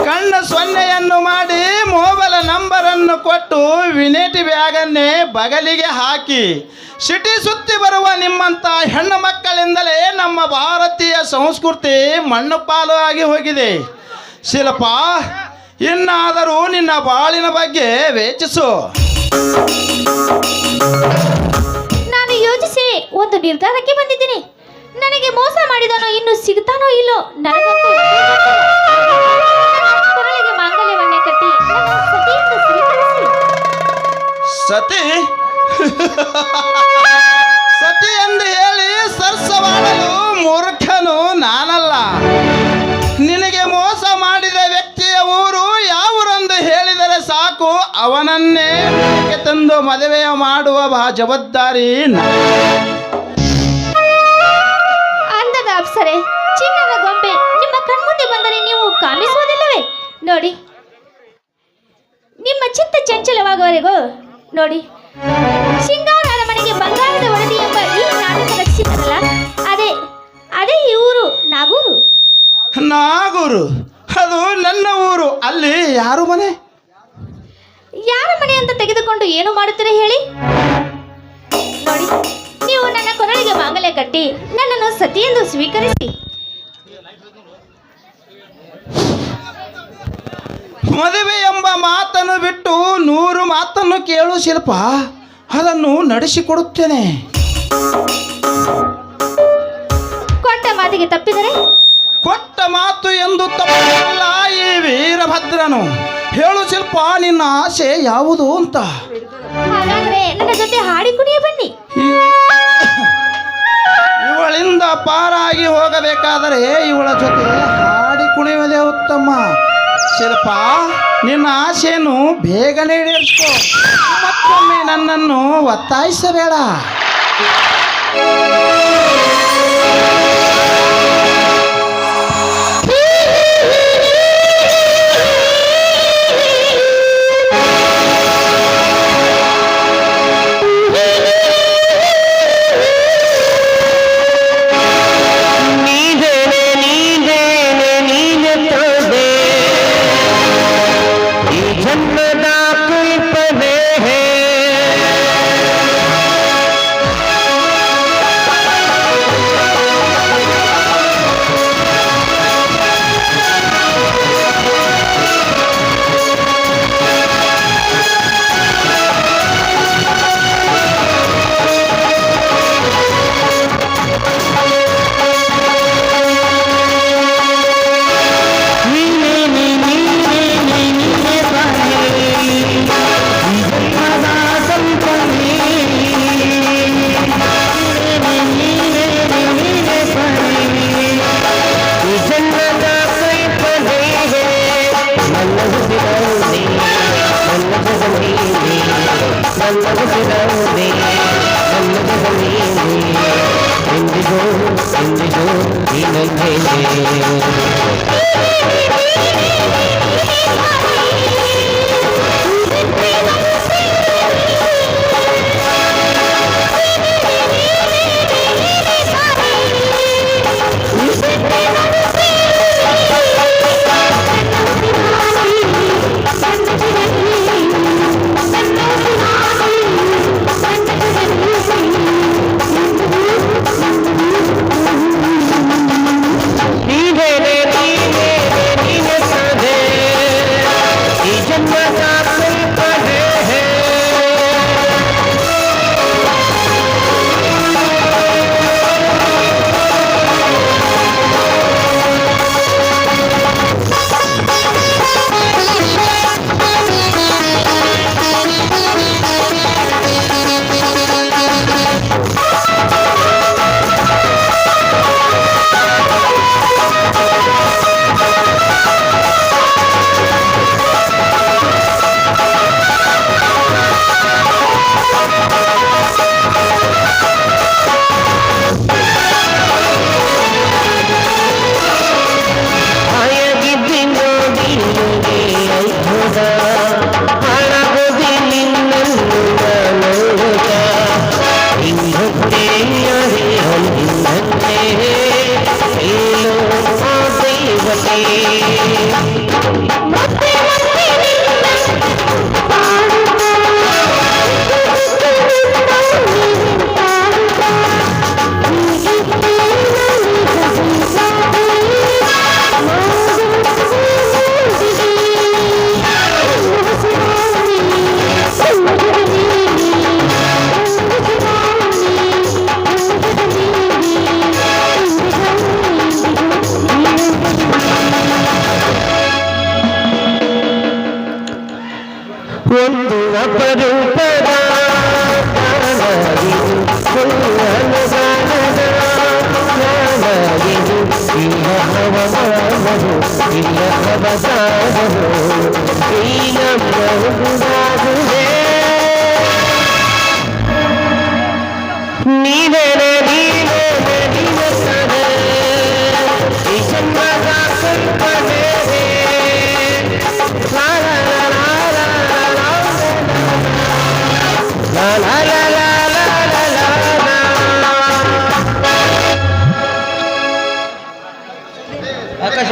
ಕಣ್ಣ ಸೊನ್ನೆಯನ್ನು ಮಾಡಿ ಮೊಬೈಲ್ ನಂಬರನ್ನು ಕೊಟ್ಟು ವಿನೇಟಿ ಬ್ಯಾಗನ್ನೇ ಬಗಲಿಗೆ ಹಾಕಿ ಸಿಟಿ ಸುತ್ತಿ ಬರುವ ನಿಮ್ಮಂಥ ಹೆಣ್ಣು ಮಕ್ಕಳಿಂದಲೇ ನಮ್ಮ ಭಾರತೀಯ ಸಂಸ್ಕೃತಿ ಮಣ್ಣು ಪಾಲು ಆಗಿ ಹೋಗಿದೆ. ಶಿಲ್ಪ, ಇನ್ನಾದರೂ ನಿನ್ನ ಬಾಳಿನ ಬಗ್ಗೆ ಯೋಚಿಸು. ನಾನು ಯೋಚಿಸಿ ಒಂದು ನಿರ್ಧಾರಕ್ಕೆ ಬಂದಿದ್ದೀನಿ. ನನಗೆ ಮೋಸ ಮಾಡಿದನೋ ಇನ್ನು ಸಿಗ್ತಾನೋ ಇಲ್ಲೋ ನನಗಂತೂ ಕೊರಳಿಗೆ ಮಾಂಗಲ್ಯವನ್ನೇ ಕಟ್ಟಿ ನನ್ನ ಸತಿಯನ್ನು ಸ್ವೀಕರಿಸಿ. ಸತಿ ಸತಿ ಎಂದು ಹೇಳಿ ಸರ್ಸವಾಡಲು ಮೂರ್ಖನು ನಾನಲ್ಲ. ನಿನಗೆ ಮೋಸ ಮಾಡಿದ ವ್ಯಕ್ತಿಯ ಊರು ಯಾವೂರೆಂದು ಹೇಳಿದರೆ ಸಾಕು, ಅವನನ್ನೇ ಮನೆಗೆ ತಂದು ಮದುವೆ ಮಾಡುವ ಜವಾಬ್ದಾರಿ ಅಂದದ ಅಪ್ಸರೆ, ಚಿನ್ನದ ಗೊಂಬೆ ನಿಮ್ಮ ಕಣ್ಮುಂದೆ ಬಂದರೆ ನೀವು ಕಾಮಿಸುವುದಿಲ್ಲವೇ? ನೋಡಿ, ನಿಮ್ಮ ಚಿತ್ತ ಚಂಚಲವಾಗುವವರೆಗೂ ನೋಡಿ, ಶೃಂಗಾರ ಅರಮನೆಗೆ ಬಂಗಾರದ ಒಡದಿ ಎಂಬ ಈ ನಾಟಕ ರಕ್ಷಿತರಲ್ಲ, ಅದೇ ಈ ಊರು ನಾಗೂರು. ನಾಗೂರು ಅದು ನನ್ನ ಊರು. ಅಲ್ಲಿ ಯಾರು ಮನೆ? ಯಾರ ಮನೆ ಅಂತ ತೆಗೆದುಕೊಂಡು ಏನು ಮಾಡುತ್ತೀರ ಹೇಳಿ? ನೋಡಿ, ನೀವು ನನ್ನ ಕೊರಳಿಗೆ ಮಾಂಗಲ್ಯ ಕಟ್ಟಿ ನನ್ನನ್ನು ಸತಿ ಎಂದು ಸ್ವೀಕರಿಸಿ. ಮದುವೆ ಎಂಬ ಮಾತನ್ನು ಬಿಟ್ಟು 100 ಮಾತನ್ನು ಕೇಳು ಶಿಲ್ಪ, ಅದನ್ನು ನಡೆಸಿಕೊಡುತ್ತೇನೆ. ಕೊಟ್ಟ ಮಾತಿಗೆ ತಪ್ಪಿದರೆ? ಕೊಟ್ಟ ಮಾತು ಎಂದು ತಪ್ಪಿಲ್ಲ ಈ ವೀರಭದ್ರನು. ಹೇಳು ಶಿಲ್ಪ, ನಿನ್ನ ಆಸೆ ಯಾವುದು ಅಂತ? ಹಾಗಾದ್ರೆ ನನ್ನ ಜೊತೆ ಹಾಡಿ ಕುಣಿಯ ಬನ್ನಿ. ಇವಳಿಂದ ಪಾರಾಗಿ ಹೋಗಬೇಕಾದರೆ ಇವಳ ಜೊತೆ ಹಾಡಿ ಕುಣಿಯುವುದೇ ಉತ್ತಮ. ಶಿಲ್ಪ, ನಿನ್ನ ಆಸೆಯನ್ನು ಬೇಗನೆ ಈಡೇರಿಸ್ಕೋ. ಮತ್ತೊಮ್ಮೆ ನನ್ನನ್ನು ಒತ್ತಾಯಿಸಬೇಡ. ಅಪರೂಪದ ಗಾನವಿದು, ಅನುಗಾನದ ಗಾನವಿದು. ಇಲ್ಲ ಹವಮಾನವು, ಇಲ್ಲ ಅವತಾರವು, ಈ ನಮ್ಮ ಗುಣಾಗುವೆ. ನೀನೇನೆ ನೀನೇನೆ ನೀನೆ ಈ ಜನ್ಮದ ಕಲ್ಪನೆ. ಲಾ ಲಾ ಲಾ ಲಾ ಲಾ ಲಾ ಲಾ ಲಾ ಲಾ ಲಾ ಲಾ ಲಾ. ಆಕಾಶ